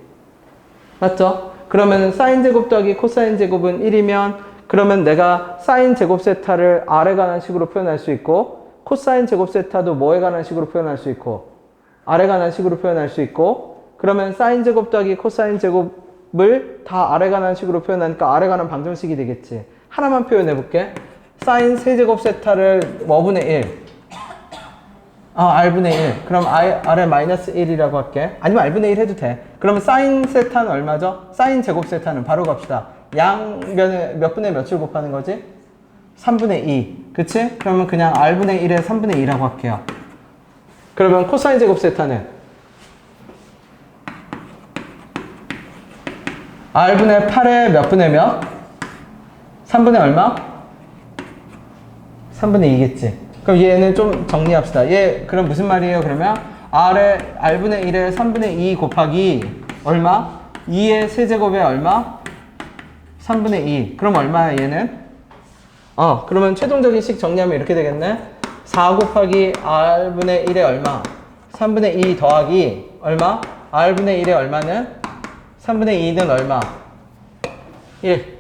맞죠? 그러면 사인 제곱 더하기 코사인 제곱은 1이면 그러면 내가 사인 제곱 세타를 R에 관한 식으로 표현할 수 있고 코사인 제곱 세타도 뭐에 관한 식으로 표현할 수 있고 R에 관한 식으로 표현할 수 있고 그러면 사인 제곱 더하기 코사인 제곱을 다 R에 관한 식으로 표현하니까 R에 관한 방정식이 되겠지. 하나만 표현해 볼게. 사인 세제곱 세타를 뭐분의 1? R분의 1. 그럼 R에 마이너스 1이라고 할게. 아니면 R분의 1 해도 돼. 그러면 사인 세타는 얼마죠? 사인 제곱 세타는 바로 갑시다. 양변에 몇 분의 몇을 곱하는 거지? 3분의 2. 그치? 그러면 그냥 R분의 1에 3분의 2라고 할게요. 그러면 코사인 제곱 세타는 R분의 8에 몇 분의 몇? 3분의 얼마? 3분의 2겠지. 그럼 얘는 좀 정리합시다. 얘 그럼 무슨 말이에요? 그러면 R분의 1에 3분의 2 곱하기 얼마? 2의 세제곱에 얼마? 3분의 2. 그럼 얼마야 얘는? 그러면 최종적인 식 정리하면 이렇게 되겠네. 4 곱하기 R분의 1에 얼마? 3분의 2 더하기 얼마? R분의 1에 얼마는? 3분의 2는 얼마? 1.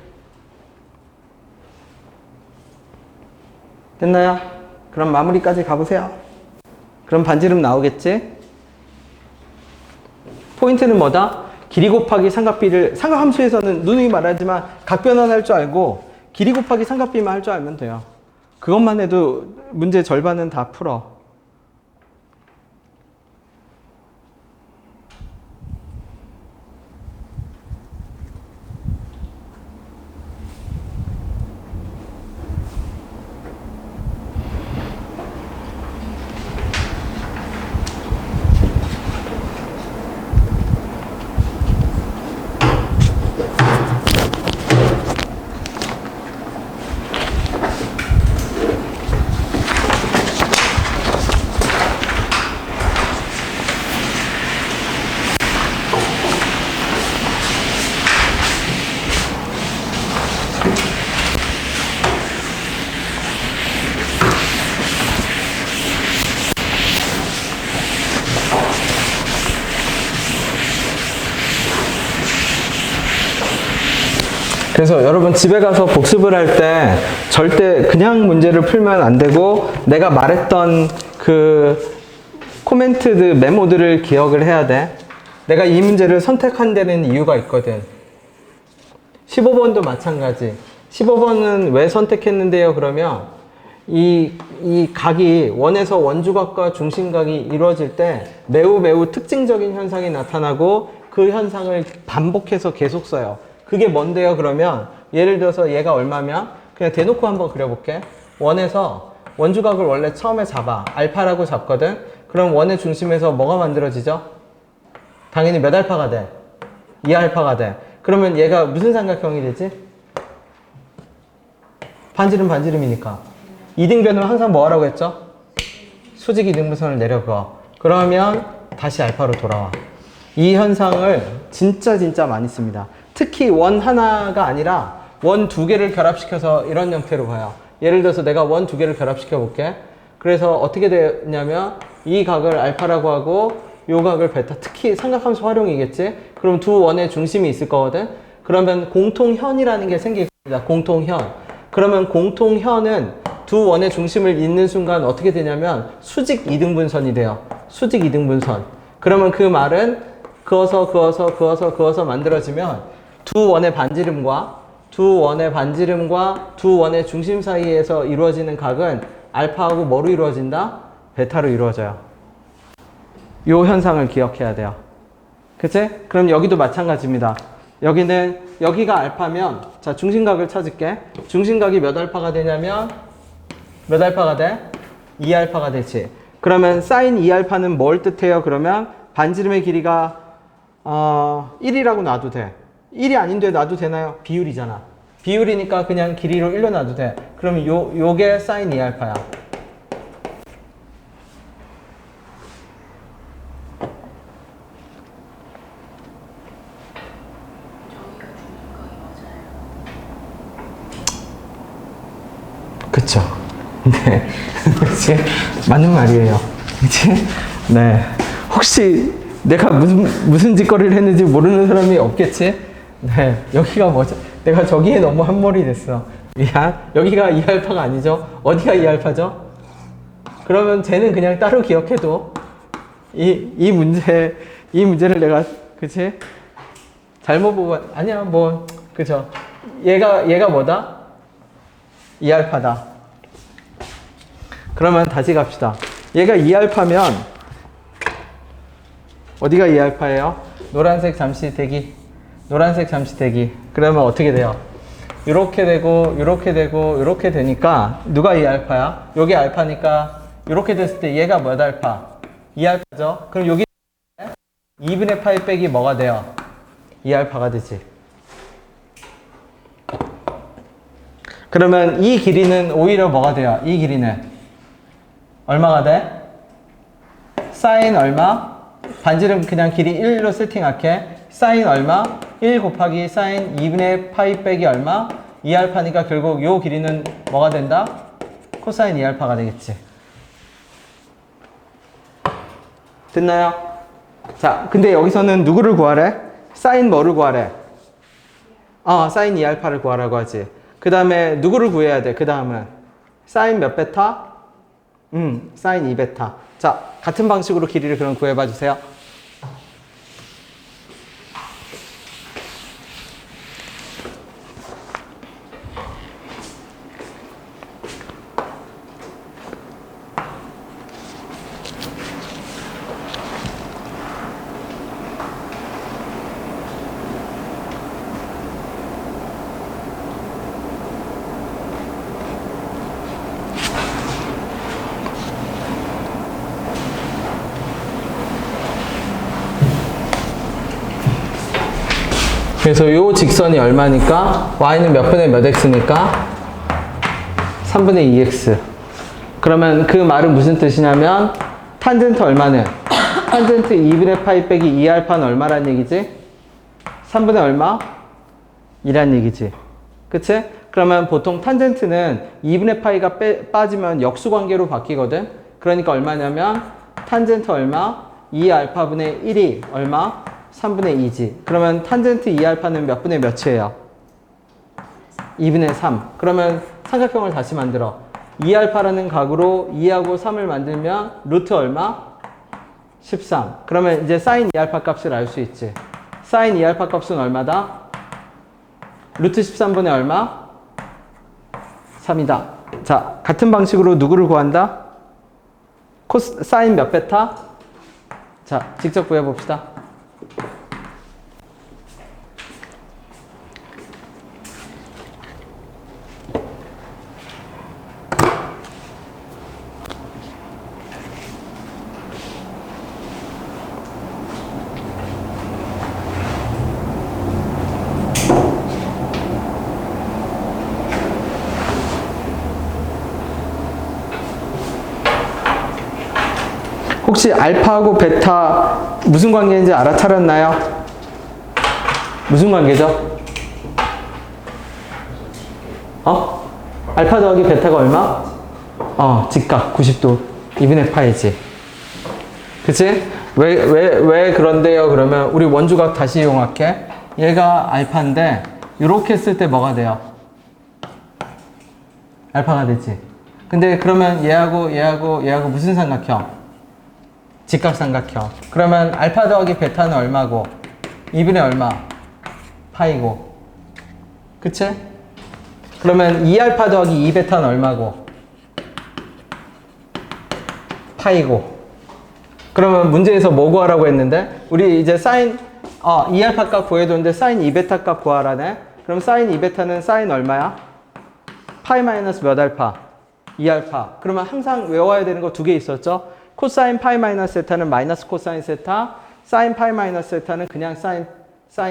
됐나요? 그럼 마무리까지 가보세요. 그럼 반지름 나오겠지? 포인트는 뭐다? 길이 곱하기 삼각비를 삼각함수에서는 누누이 말하지만 각변환 할 줄 알고 길이 곱하기 삼각비만 할 줄 알면 돼요. 그것만 해도 문제 절반은 다 풀어. 그래서 여러분 집에 가서 복습을 할 때 절대 그냥 문제를 풀면 안 되고 내가 말했던 그 코멘트드 메모들을 기억을 해야 돼. 내가 이 문제를 선택한 데는 이유가 있거든. 15번도 마찬가지. 15번은 왜 선택했는데요? 그러면 이 각이 원에서 원주각과 중심각이 이루어질 때 매우 특징적인 현상이 나타나고 그 현상을 반복해서 계속 써요. 그게 뭔데요? 그러면 예를 들어서 얘가 얼마면 그냥 대놓고 한번 그려볼게. 원에서 원주각을 원래 처음에 잡아. 알파라고 잡거든. 그럼 원의 중심에서 뭐가 만들어지죠? 당연히 몇 알파가 돼? 2알파가 돼. 그러면 얘가 무슨 삼각형이 되지? 반지름이니까. 이등변으로 항상 뭐 하라고 했죠? 수직 이등분선을 내려 그어. 그러면 다시 알파로 돌아와. 이 현상을 진짜 많이 씁니다. 특히 원 하나가 아니라 원 2개를 결합시켜서 이런 형태로 봐요. 예를 들어서 내가 원 2개를 결합시켜 볼게. 그래서 어떻게 되냐면 이 각을 알파라고 하고 요 각을 베타. 특히 삼각함수 활용이겠지. 그럼 두 원의 중심이 있을 거거든. 그러면 공통현이라는 게 생길 겁니다. 공통현. 그러면 공통현은 두 원의 중심을 잇는 순간 어떻게 되냐면 수직 이등분선이 돼요. 수직 이등분선. 그러면 그 말은 그어서 만들어지면 두 원의 반지름과 두 원의 중심 사이에서 이루어지는 각은 알파하고 뭐로 이루어진다? 베타로 이루어져요. 요 현상을 기억해야 돼요. 그치? 그럼 여기도 마찬가지입니다. 여기가 알파면, 자, 중심각을 찾을게. 중심각이 몇 알파가 되냐면, 몇 알파가 돼? 2알파가 되지. 그러면 사인 2알파는 뭘 뜻해요? 그러면 반지름의 길이가 1이라고 놔도 돼. 1이 아닌데 놔도 되나요? 비율이잖아. 비율이니까 그냥 길이로 1로 놔도 돼. 그러면 요게 사인 2알파야. 그쵸. 네. 그치? 맞는 말이에요. 그치? 네. 혹시 내가 무슨 짓거리를 했는지 모르는 사람이 없겠지? 네. 여기가 뭐죠? 내가 저기에 너무 한몰이 됐어. 미안. 여기가 2알파가 아니죠? 어디가 2알파죠? 그러면 쟤는 그냥 따로 기억해도 이 문제를 내가, 그치? 잘못 보고, 아니야, 뭐, 그죠? 얘가 뭐다? 2알파다. 그러면 다시 갑시다. 얘가 2알파면 어디가 2알파예요? 노란색 잠시 대기. 노란색 잠시 대기. 그러면 어떻게 돼요? 이렇게 되고 이렇게 되고 이렇게 되니까 누가 2알파야? 여기 알파니까 이렇게 됐을 때 얘가 몇 알파? 2알파죠? 그럼 여기 2분의 파이 빼기 뭐가 돼요? 2알파가 되지. 그러면 이 길이는 오히려 뭐가 돼요? 이 길이는 얼마가 돼? 사인 얼마? 반지름 그냥 길이 1로 세팅할게. 사인 얼마? 1 곱하기 사인 2분의 파이 빼기 얼마? 2알파니까 결국 요 길이는 뭐가 된다? 코사인 2알파가 되겠지. 됐나요? 자, 근데 여기서는 누구를 구하래? 사인 뭐를 구하래? 사인 2알파를 구하라고 하지. 그 다음에 누구를 구해야 돼? 그 다음은 사인 몇 베타? 사인 2베타. 자, 같은 방식으로 길이를 그럼 구해봐 주세요. 그래서 요 직선이 얼마니까? y는 몇 분의 몇 x니까? 3분의 2x. 그러면 그 말은 무슨 뜻이냐면 탄젠트 얼마는? 탄젠트 2분의 파이 빼기 2알파는 얼마란 얘기지? 3분의 얼마? 2란 얘기지. 그치? 그러면 보통 탄젠트는 2분의 파이가 빠지면 역수관계로 바뀌거든? 그러니까 얼마냐면 탄젠트 얼마? 2알파분의 1이 얼마? 3분의 2지. 그러면 탄젠트 2알파는 몇 분의 몇이에요? 2분의 3. 그러면 삼각형을 다시 만들어. 2알파라는 각으로 2하고 3을 만들면 루트 얼마? 13. 그러면 이제 사인 2알파 값을 알 수 있지. 사인 2알파 값은 얼마다? 루트 13분의 얼마? 3이다. 자, 같은 방식으로 누구를 구한다? 사인 몇 베타? 자, 직접 구해봅시다. 혹시 알파하고 베타 무슨 관계인지 알아차렸나요? 무슨 관계죠? 알파 더하기 베타가 얼마? 직각 90도 2분의 파이지. 그치? 왜 그런데요? 그러면 우리 원주각 다시 이용할게. 얘가 알파인데 이렇게 했을 때 뭐가 돼요? 알파가 되지. 근데 그러면 얘하고 무슨 삼각형? 직각삼각형. 그러면 알파 더하기 베타는 얼마고? 2분의 얼마? 파이고. 그치? 그러면 2알파 더하기 2베타는 얼마고? 파이고. 그러면 문제에서 뭐 구하라고 했는데? 우리 이제 사인 2알파 값 구해줬는데 사인 2베타 값 구하라네? 그럼 사인 2베타는 사인 얼마야? 파이 마이너스 몇 알파? 2알파. 그러면 항상 외워야 되는 거 두 개 있었죠? 코사인 파이 마이너스 세타는 마이너스 코사인 세타, 사인 파이 마이너스 세타는 그냥 사인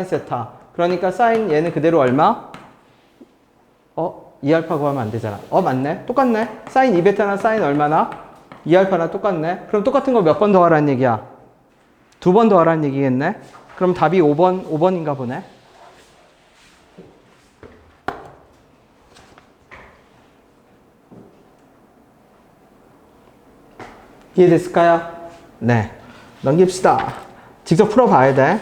세타. 그러니까 사인 얘는 그대로 얼마? 2알파 구하면 안 되잖아. 맞네. 똑같네. 사인 2베타나 사인 얼마나? 2알파나 똑같네. 그럼 똑같은 거 몇 번 더 하라는 얘기야? 2번 더 하라는 얘기겠네. 그럼 답이 5번인가 보네. 이해됐을까요? 네. 넘깁시다. 직접 풀어봐야 돼.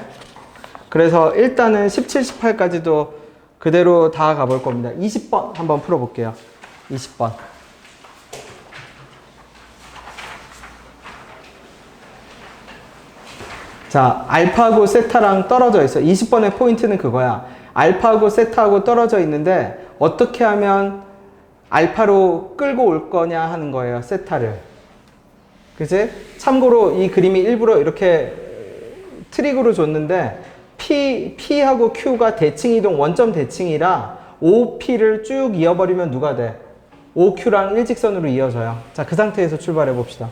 그래서 일단은 17, 18까지도 그대로 다 가볼 겁니다. 20번 한번 풀어볼게요. 20번. 자, 알파하고 세타랑 떨어져 있어. 20번의 포인트는 그거야. 알파하고 세타하고 떨어져 있는데 어떻게 하면 알파로 끌고 올 거냐 하는 거예요. 세타를. 그치? 참고로 이 그림이 일부러 이렇게 트릭으로 줬는데 P하고 Q가 대칭이동 원점 대칭이라 OP를 쭉 이어버리면 누가 돼? OQ랑 일직선으로 이어져요. 자, 그 상태에서 출발해 봅시다.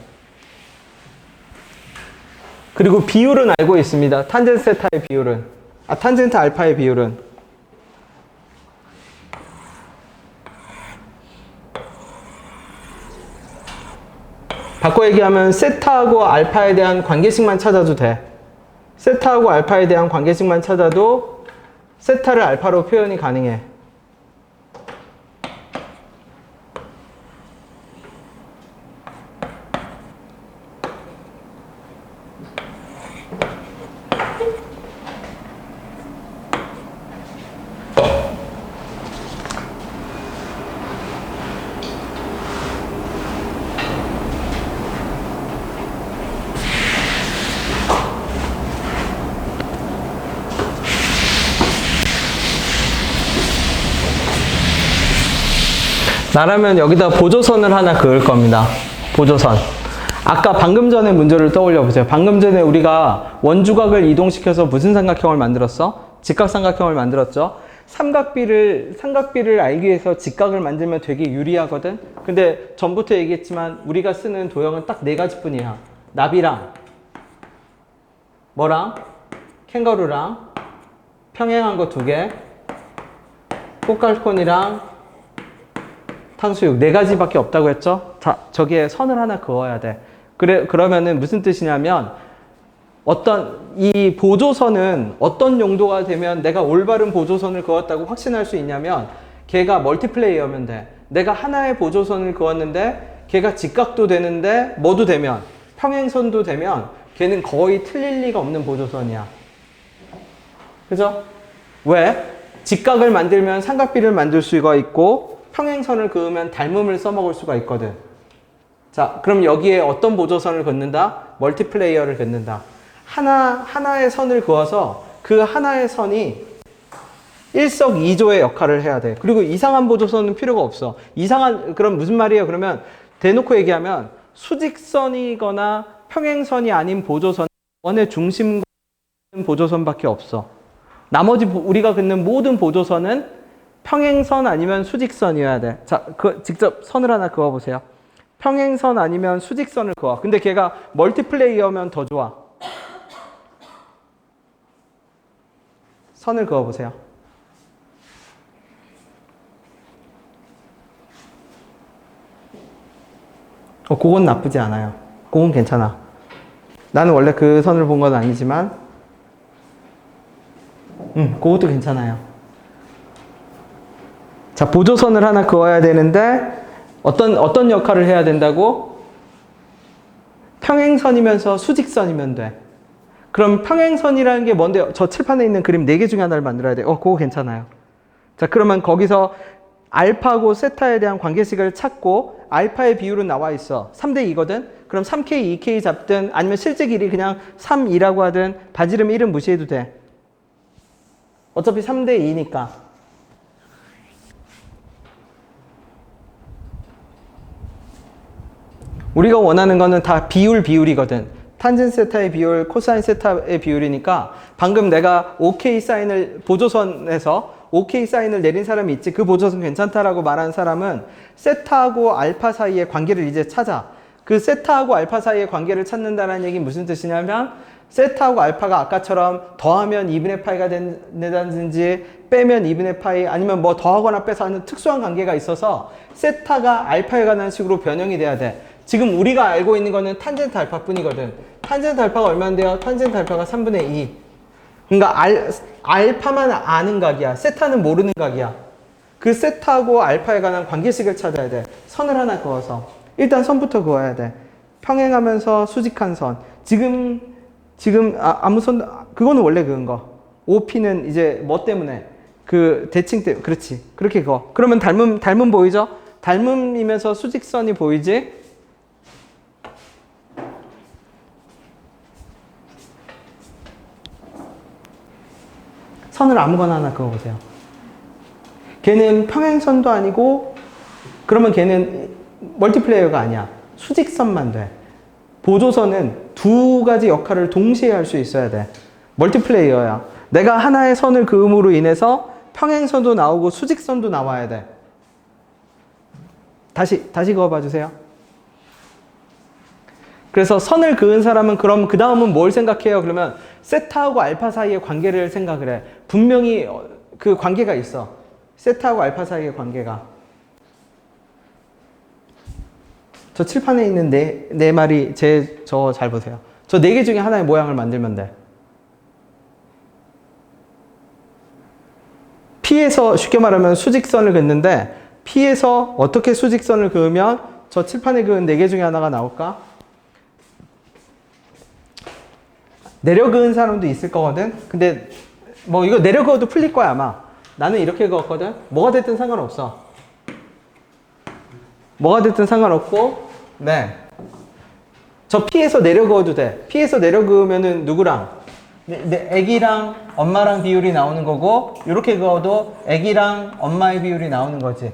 그리고 비율은 알고 있습니다. 탄젠트 세타의 비율은. 탄젠트 알파의 비율은. 바꿔 얘기하면 세타하고 알파에 대한 관계식만 찾아도 돼. 세타하고 알파에 대한 관계식만 찾아도 세타를 알파로 표현이 가능해. 나라면 여기다 보조선을 하나 그을 겁니다. 보조선. 아까 방금 전에 문제를 떠올려 보세요. 방금 전에 우리가 원주각을 이동시켜서 무슨 삼각형을 만들었어? 직각삼각형을 만들었죠. 삼각비를 알기 위해서 직각을 만들면 되게 유리하거든. 근데 전부터 얘기했지만 우리가 쓰는 도형은 딱 네 가지뿐이야. 나비랑 뭐랑? 캥거루랑 평행한 거 2개, 꽃갈콘이랑 탕수육 4가지밖에 없다고 했죠? 자, 저기에 선을 하나 그어야 돼. 그러면은 무슨 뜻이냐면 이 보조선은 어떤 용도가 되면 내가 올바른 보조선을 그었다고 확신할 수 있냐면 걔가 멀티플레이어면 돼. 내가 하나의 보조선을 그었는데 걔가 직각도 되는데 뭐도 되면 평행선도 되면 걔는 거의 틀릴 리가 없는 보조선이야. 그죠? 왜? 직각을 만들면 삼각비를 만들 수가 있고 평행선을 그으면 닮음을 써먹을 수가 있거든. 자, 그럼 여기에 어떤 보조선을 긋는다? 멀티플레이어를 긋는다. 하나의 선을 그어서 그 하나의 선이 일석이조의 역할을 해야 돼. 그리고 이상한 보조선은 필요가 없어. 그럼 무슨 말이에요? 그러면 대놓고 얘기하면 수직선이거나 평행선이 아닌 보조선, 원의 중심 보조선밖에 없어. 나머지 우리가 긋는 모든 보조선은 평행선 아니면 수직선이어야 돼. 자, 직접 선을 하나 그어보세요. 평행선 아니면 수직선을 그어. 근데 걔가 멀티플레이어면 더 좋아. 선을 그어보세요. 그건 나쁘지 않아요. 그건 괜찮아. 나는 원래 그 선을 본 건 아니지만 그것도 괜찮아요. 자, 보조선을 하나 그어야 되는데 어떤 역할을 해야 된다고? 평행선이면서 수직선이면 돼. 그럼 평행선이라는 게 뭔데? 저 칠판에 있는 그림 4개 중에 하나를 만들어야 돼. 그거 괜찮아요. 자, 그러면 거기서 알파하고 세타에 대한 관계식을 찾고 알파의 비율은 나와 있어. 3대 2거든. 그럼 3K, 2K 잡든 아니면 실제 길이 그냥 3, 2라고 하든 반지름 1은 무시해도 돼. 어차피 3대 2니까. 우리가 원하는 거는 다 비율이거든. 탄젠 세타의 비율, 코사인 세타의 비율이니까 방금 내가 OK 사인을 보조선에서 OK 사인을 내린 사람이 있지. 그 보조선 괜찮다라고 말한 사람은 세타하고 알파 사이의 관계를 이제 찾아. 그 세타하고 알파 사이의 관계를 찾는다는 얘기는 무슨 뜻이냐면 세타하고 알파가 아까처럼 더하면 2분의 파이가 된다든지 빼면 2분의 파이 아니면 뭐 더하거나 빼서 하는 특수한 관계가 있어서 세타가 알파에 관한 식으로 변형이 돼야 돼. 지금 우리가 알고 있는 거는 탄젠트 알파 뿐이거든. 탄젠트 알파가 얼마인데요? 탄젠트 알파가 3분의 2. 그러니까 알파만 아는 각이야. 세타는 모르는 각이야. 그 세타하고 알파에 관한 관계식을 찾아야 돼. 선을 하나 그어서. 일단 선부터 그어야 돼. 평행하면서 수직한 선. 지금 아무 선, 그거는 원래 그은 거. OP는 이제 뭐 때문에? 그 대칭 때문에. 그렇지. 그렇게 그어. 그러면 닮음 보이죠? 닮음이면서 수직선이 보이지? 선을 아무거나 하나 그어보세요. 걔는 평행선도 아니고 그러면 걔는 멀티플레이어가 아니야. 수직선만 돼. 보조선은 두 가지 역할을 동시에 할 수 있어야 돼. 멀티플레이어야. 내가 하나의 선을 그음으로 인해서 평행선도 나오고 수직선도 나와야 돼. 다시 그어봐 주세요. 그래서 선을 그은 사람은 그럼 그 다음은 뭘 생각해요? 그러면 세타하고 알파 사이의 관계를 생각을 해. 분명히 그 관계가 있어. 세타하고 알파 사이의 관계가. 저 칠판에 있는 네 말이 저 잘 보세요. 저 네 개 중에 하나의 모양을 만들면 돼. P에서 쉽게 말하면 수직선을 긋는데 P에서 어떻게 수직선을 그으면 저 칠판에 그은 네 개 중에 하나가 나올까? 내려 그은 사람도 있을 거거든. 근데 뭐 이거 내려 그어도 풀릴 거야 아마. 나는 이렇게 그었거든. 뭐가 됐든 상관없어. 뭐가 됐든 상관없고, 네. 저 P에서 내려 그어도 돼. P에서 내려 그으면은 누구랑? 애기랑 엄마랑 비율이 나오는 거고, 이렇게 그어도 애기랑 엄마의 비율이 나오는 거지.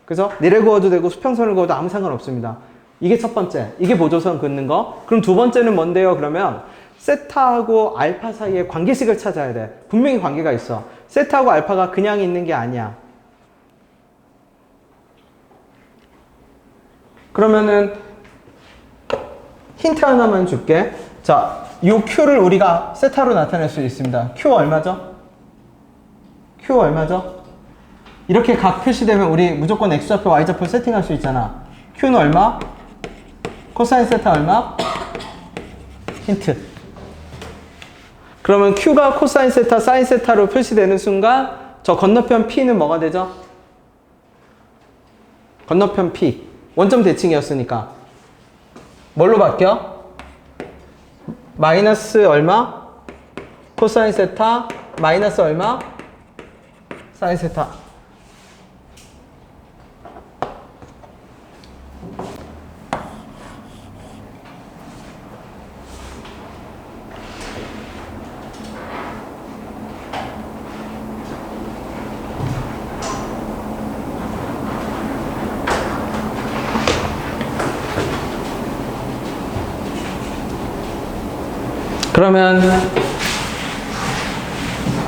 그래서 내려 그어도 되고 수평선을 그어도 아무 상관없습니다. 이게 첫 번째. 이게 보조선 긋는 거. 그럼 두 번째는 뭔데요? 그러면 세타하고 알파 사이의 관계식을 찾아야 돼. 분명히 관계가 있어. 세타하고 알파가 그냥 있는 게 아니야. 그러면은 힌트 하나만 줄게. 자, 요 Q를 우리가 세타로 나타낼 수 있습니다. Q 얼마죠? Q 얼마죠? 이렇게 각 표시되면 우리 무조건 X좌표, Y좌표 세팅할 수 있잖아. Q는 얼마? 코사인 세타 얼마? 힌트. 그러면 Q가 코사인 세타, 사인 세타로 표시되는 순간 저 건너편 P는 뭐가 되죠? 건너편 P. 원점 대칭이었으니까. 뭘로 바뀌어? 마이너스 얼마? 코사인 세타 마이너스 얼마? 사인 세타. 그러면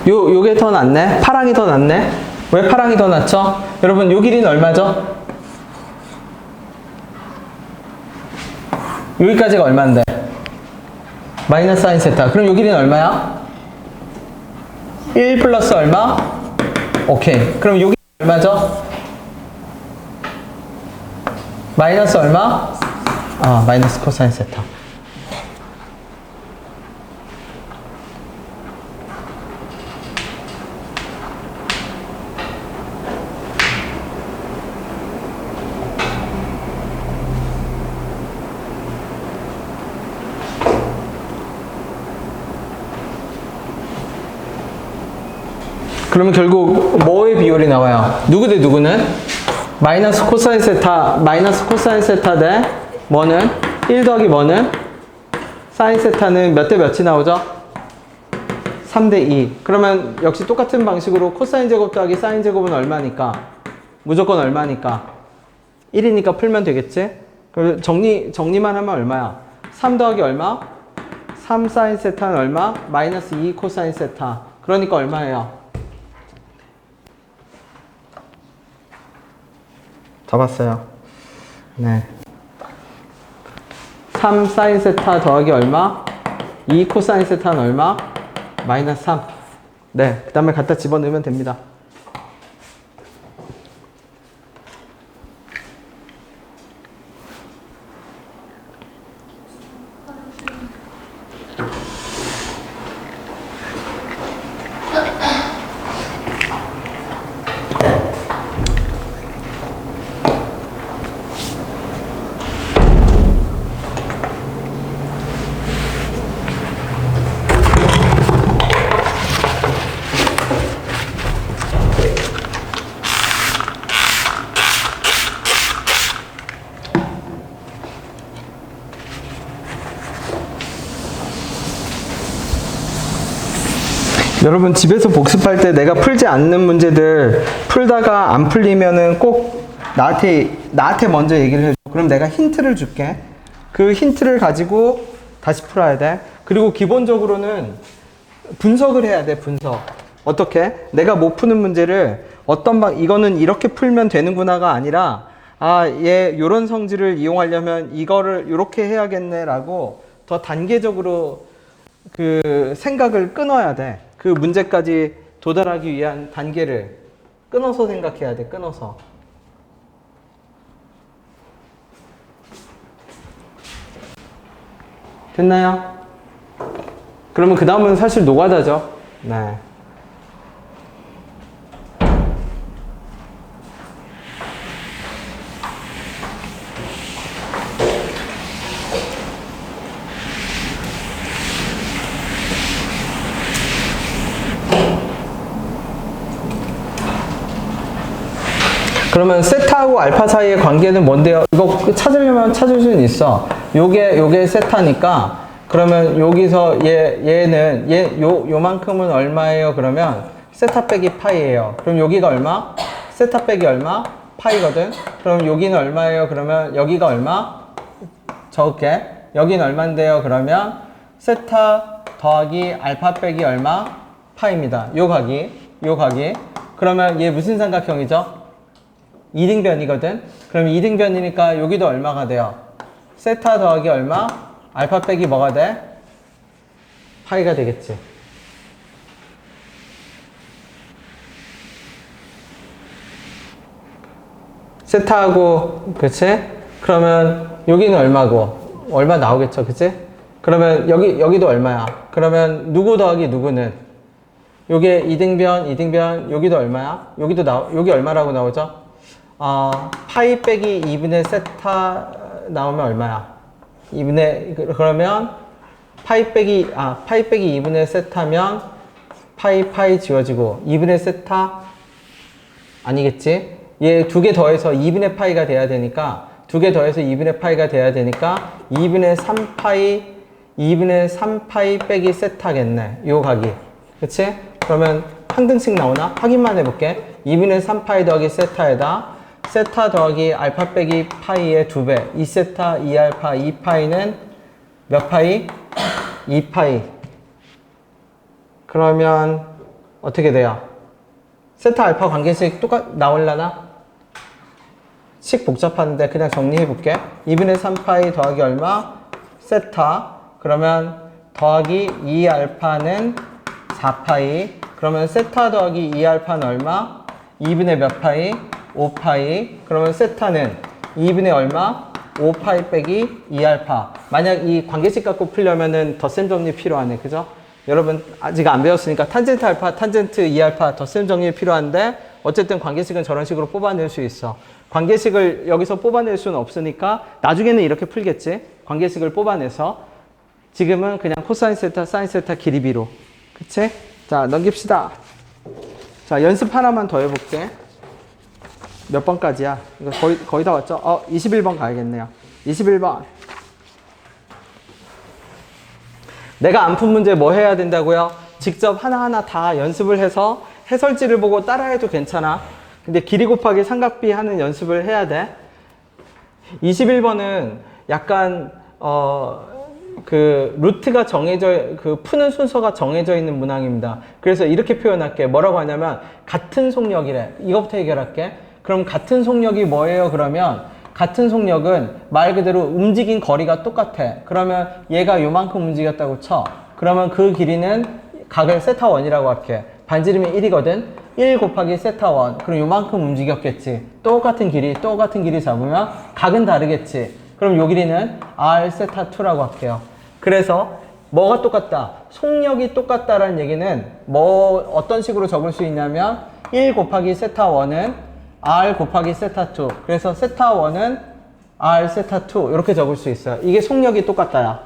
요게 더 낫네? 파랑이 더 낫네? 왜 파랑이 더 낫죠? 여러분 요 길이는 얼마죠? 여기까지가 얼마인데? 마이너스 사인 세타. 그럼 요 길이는 얼마야? 1 플러스 얼마? 오케이. 그럼 요 길이 얼마죠? 마이너스 얼마? 마이너스 코사인 세타. 그러면 결국 뭐의 비율이 나와요? 누구 대 누구는? 마이너스 코사인 세타, 마이너스 코사인 세타 대 뭐는? 1 더하기 뭐는? 사인 세타는 몇 대 몇이 나오죠? 3대 2. 그러면 역시 똑같은 방식으로 코사인 제곱 더하기 사인 제곱은 얼마니까? 무조건 얼마니까? 1이니까 풀면 되겠지? 그럼 정리만 하면 얼마야? 3 더하기 얼마? 3 사인 세타는 얼마? 마이너스 2 코사인 세타. 그러니까 얼마예요? 잡았어요. 네. 3 사인 세타 더하기 얼마? 2 코사인 세타는 얼마? 마이너스 3. 네. 그 다음에 갖다 집어넣으면 됩니다. 여러분 집에서 복습할 때 내가 풀지 않는 문제들 풀다가 안 풀리면은 꼭 나한테 먼저 얘기를 해줘. 그럼 내가 힌트를 줄게. 그 힌트를 가지고 다시 풀어야 돼. 그리고 기본적으로는 분석을 해야 돼. 분석. 어떻게? 내가 못 푸는 문제를 이거는 이렇게 풀면 되는구나가 아니라 얘 요런 성질을 이용하려면 이거를 요렇게 해야겠네라고 더 단계적으로 그 생각을 끊어야 돼. 그 문제까지 도달하기 위한 단계를 끊어서 생각해야 돼. 끊어서. 됐나요? 그러면 그 다음은 사실 노가다죠. 네. 그러면 세타하고 알파 사이의 관계는 뭔데요? 이거 찾으려면 찾을 수는 있어. 요게 세타니까 그러면 여기서 요만큼은 얼마예요? 그러면 세타 빼기 파이예요. 그럼 여기가 얼마? 세타 빼기 얼마? 파이거든. 그럼 여기는 얼마예요? 그러면 여기가 얼마? 적을게. 여기는 얼마인데요? 그러면 세타 더하기 알파 빼기 얼마? 파입니다. 요 각이. 그러면 얘 무슨 삼각형이죠? 2등변이거든. 그럼 2등변이니까 여기도 얼마가 돼요? 세타 더하기 얼마? 알파 빼기 뭐가 돼? 파이가 되겠지. 세타하고, 그치? 그러면 여기는 얼마고? 얼마 나오겠죠, 그치? 그러면 여기도 얼마야? 그러면 누구 더하기 누구는? 요게 2등변, 여기도 얼마야? 여기 얼마라고 나오죠? 파이 빼기 2분의 세타 나오면 얼마야? 그러면 파이 빼기 2분의 세타면 파이 지워지고 2분의 세타 아니겠지? 얘 두 개 더해서 2분의 파이가 돼야 되니까 2분의 3파이 빼기 세타겠네. 요 각이. 그치? 그러면 한 등씩 나오나? 확인만 해볼게. 2분의 3파이 더하기 세타에다 세타 더하기 알파 빼기 파이의 2배. 2세타, 2알파, 2파이는 몇 파이? 2파이. 그러면 어떻게 돼요? 세타 알파 관계식 나올라나? 식 복잡한데 그냥 정리해 볼게. 2분의 3파이 더하기 얼마? 세타. 그러면 더하기 2알파는 4파이. 그러면 세타 더하기 2알파는 얼마? 2분의 몇 파이? 5파이. 그러면 세타는 2분의 얼마? 5파이 빼기 2알파. 만약 이 관계식 갖고 풀려면은 덧셈 정리 필요하네. 그죠? 여러분 아직 안 배웠으니까 탄젠트 알파, 탄젠트 2알파 덧셈 정리 필요한데 어쨌든 관계식은 저런 식으로 뽑아낼 수 있어. 관계식을 여기서 뽑아낼 수는 없으니까 나중에는 이렇게 풀겠지. 관계식을 뽑아내서 지금은 그냥 코사인 세타, 사인 세타 길이 비로. 그치? 자, 넘깁시다. 자, 연습 하나만 더 해볼게. 몇 번까지야? 이거 거의 다 왔죠? 21번 가야겠네요. 21번. 내가 안 푼 문제 뭐 해야 된다고요? 직접 하나하나 다 연습을 해서 해설지를 보고 따라해도 괜찮아. 근데 길이 곱하기 삼각비 하는 연습을 해야 돼. 21번은 약간 그 루트가 그 푸는 순서가 정해져 있는 문항입니다. 그래서 이렇게 표현할게. 뭐라고 하냐면 같은 속력이래. 이것부터 해결할게. 그럼 같은 속력이 뭐예요? 그러면 같은 속력은 말 그대로 움직인 거리가 똑같아. 그러면 얘가 요만큼 움직였다고 쳐. 그러면 그 길이는 각을 세타1이라고 할게. 반지름이 1이거든. 1 곱하기 세타1. 그럼 요만큼 움직였겠지. 똑같은 길이 잡으면 각은 다르겠지. 그럼 요 길이는 r 세타2라고 할게요. 그래서 뭐가 똑같다? 속력이 똑같다라는 얘기는 어떤 식으로 적을 수 있냐면 1 곱하기 세타1은 r 곱하기 세타2. 그래서 세타1은 r 세타2 이렇게 적을 수 있어요. 이게 속력이 똑같다야.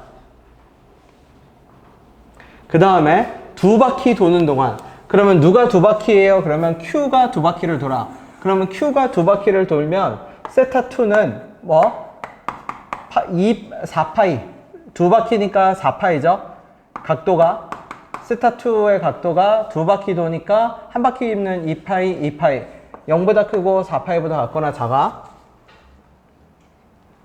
그 다음에 두 바퀴 도는 동안, 그러면 누가 두 바퀴예요? 그러면 q가 두 바퀴를 돌아. 그러면 q가 두 바퀴를 돌면 세타2는 4파이. 두 바퀴니까 4파이죠. 각도가 세타2의 각도가 두 바퀴 도니까 한 바퀴는 2파이. 0보다 크고 4파이보다 같거나 작아.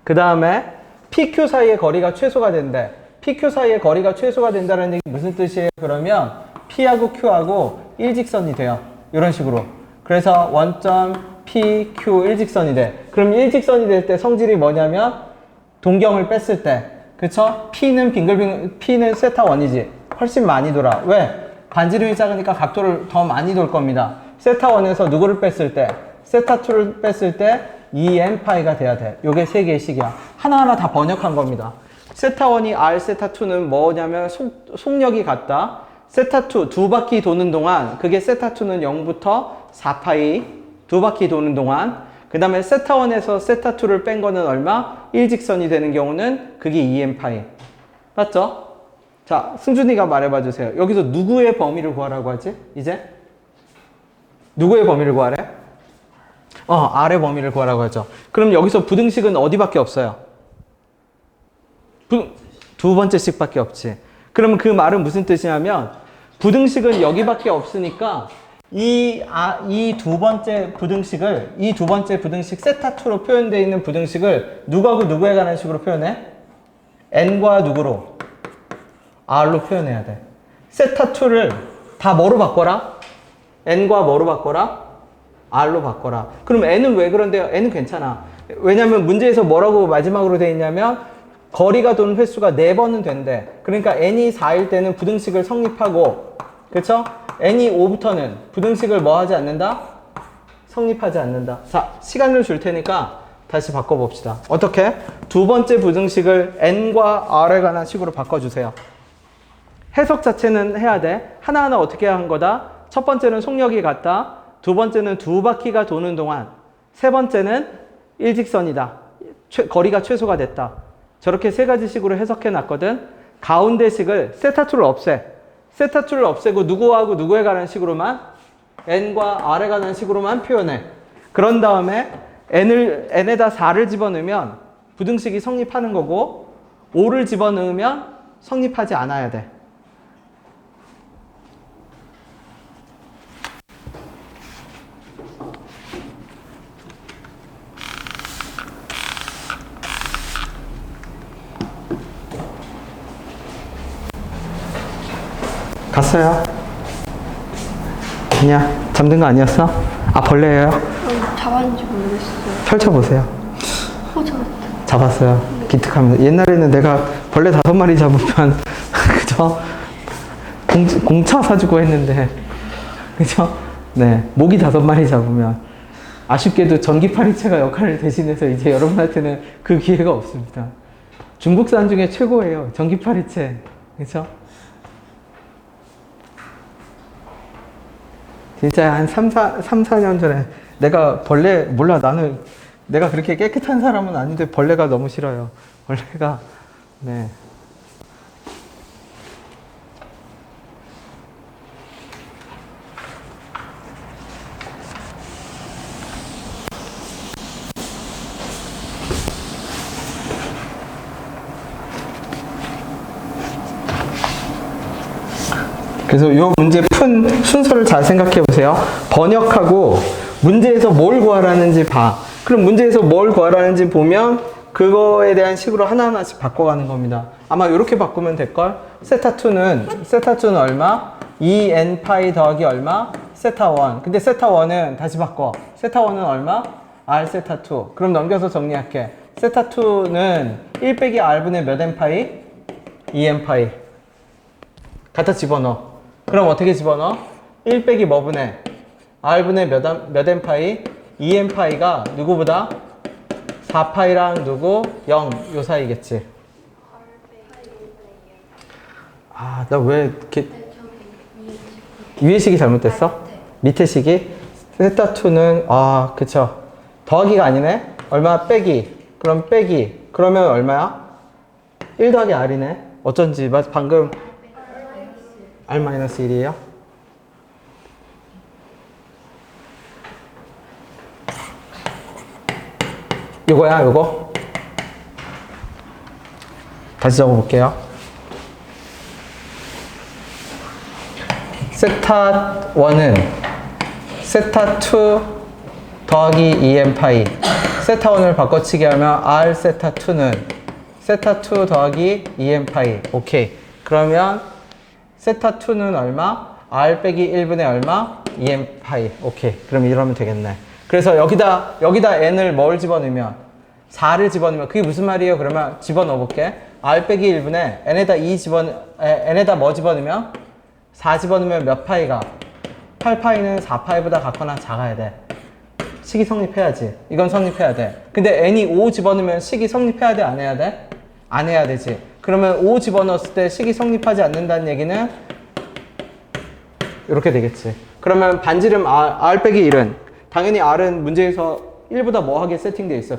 그 다음에 PQ 사이의 거리가 최소가 된대. PQ 사이의 거리가 최소가 된다는 얘기 무슨 뜻이에요? 그러면 P하고 Q하고 일직선이 돼요. 이런 식으로. 그래서 원점 PQ 일직선이 돼. 그럼 일직선이 될 때 성질이 뭐냐면 동경을 뺐을 때, 그쵸? P는 P는 세타1이지. 훨씬 많이 돌아. 왜? 반지름이 작으니까 각도를 더 많이 돌 겁니다. 세타1에서 누구를 뺐을 때? 세타2를 뺐을 때 2n파이가 돼야 돼. 요게 세 개의 식이야. 하나하나 다 번역한 겁니다. 세타1이 r 세타2는 뭐냐면 속력이 같다. 세타2 두 바퀴 도는 동안, 그게 세타2는 0부터 4파이 두 바퀴 도는 동안, 그 다음에 세타1에서 세타2를 뺀 거는 얼마? 일직선이 되는 경우는 그게 2n파이. 맞죠? 자, 승준이가 말해봐 주세요. 여기서 누구의 범위를 구하라고 하지? 이제? 누구의 범위를 구하래? R의 범위를 구하라고 하죠. 그럼 여기서 부등식은 어디밖에 없어요? 두 번째 식밖에 없지. 그러면 그 말은 무슨 뜻이냐면 부등식은 여기밖에 없으니까 이 두 번째 부등식 세타2로 표현되어 있는 부등식을 누구하고 누구에 관한 식으로 표현해? n과 누구로? r로 표현해야 돼. 세타2를 다 뭐로 바꿔라? n과 뭐로 바꿔라? r로 바꿔라. 그럼 n은 왜 그런데요? n은 괜찮아. 왜냐면 문제에서 뭐라고 마지막으로 돼 있냐면 거리가 도는 횟수가 4번은 된대. 그러니까 n이 4일 때는 부등식을 성립하고, 그쵸? n이 5부터는 부등식을 뭐 하지 않는다? 성립하지 않는다. 자, 시간을 줄 테니까 다시 바꿔봅시다. 어떻게? 두 번째 부등식을 n과 r에 관한 식으로 바꿔주세요. 해석 자체는 해야 돼. 하나하나 어떻게 한 거다? 첫 번째는 속력이 같다. 두 번째는 두 바퀴가 도는 동안. 세 번째는 일직선이다. 거리가 최소가 됐다. 저렇게 세 가지 식으로 해석해 놨거든. 가운데 식을 세타2를 없애. 세타2를 없애고 누구하고 누구에 관한 식으로만, n과 r에 관한 식으로만 표현해. 그런 다음에 n에다 4를 집어넣으면 부등식이 성립하는 거고 5를 집어넣으면 성립하지 않아야 돼. 갔어요? 아니야. 잠든 거 아니었어? 벌레예요? 잡았는지 모르겠어요. 펼쳐보세요. 잡았다. 잡았어요. 기특합니다. 옛날에는 내가 벌레 5마리 잡으면 그죠? 공차 사주고 했는데, 그죠? 네, 모기 5마리 잡으면 아쉽게도 전기파리채가 역할을 대신해서 이제 여러분한테는 그 기회가 없습니다. 중국산 중에 최고예요. 전기파리채. 그죠? 진짜 한 3, 4년 전에 내가 벌레, 몰라, 나는 내가 그렇게 깨끗한 사람은 아닌데 벌레가 너무 싫어요. 벌레가, 네. 그래서 이 문제 푼 순서를 잘 생각해 보세요. 번역하고 문제에서 뭘 구하라는지 봐. 그럼 문제에서 뭘 구하라는지 보면 그거에 대한 식으로 하나하나씩 바꿔가는 겁니다. 아마 이렇게 바꾸면 될걸? 세타2는 얼마? 2n 파이 더하기 얼마? 세타1. 근데 세타1은 다시 바꿔. 세타1은 얼마? r 세타2. 그럼 넘겨서 정리할게. 세타2는 1 빼기 r분의 몇 n 파이? 2n 파이. 갖다 집어넣어. 그럼 어떻게 집어넣어? 1 빼기 뭐분의? r분의 몇 n 파이? 2n 파이가 누구보다? 4파이랑 누구? 0. 요 사이겠지. 아, 나 왜 이렇게 위에 식이 잘못됐어? 밑에 식이? 세타2는 아, 그쵸. 더하기가 아니네? 얼마? 빼기. 그럼 빼기. 그러면 얼마야? 1 더하기 r이네. 어쩐지 방금 r-1이에요? 요거야, 요거. 다시 적어볼게요. 세타1은 세타2 더하기 2n 파이. 세타1을 바꿔치기 하면 r 세타2는 세타2 더하기 2n 파이. 오케이. 그러면 세타2는 얼마? r 빼기 1분의 얼마? 2n 파이. 오케이. 그럼 이러면 되겠네. 그래서 여기다 n을 뭘 집어넣으면 4를 집어넣으면 그게 무슨 말이에요? 그러면 집어넣어 볼게. r 빼기 1분의 n에다 뭐 집어넣으면 4 집어넣으면 몇 파이가? 8파이는 4파이보다 같거나 작아야 돼. 식이 성립해야지. 이건 성립해야 돼. 근데 n이 5 집어넣으면 식이 성립해야 돼? 안 해야 돼? 안 해야 되지. 그러면 5 집어넣었을 때 식이 성립하지 않는다는 얘기는 이렇게 되겠지. 그러면 반지름 r 빼기 1은 당연히 r은 문제에서 1보다 뭐하게 세팅되어 있어.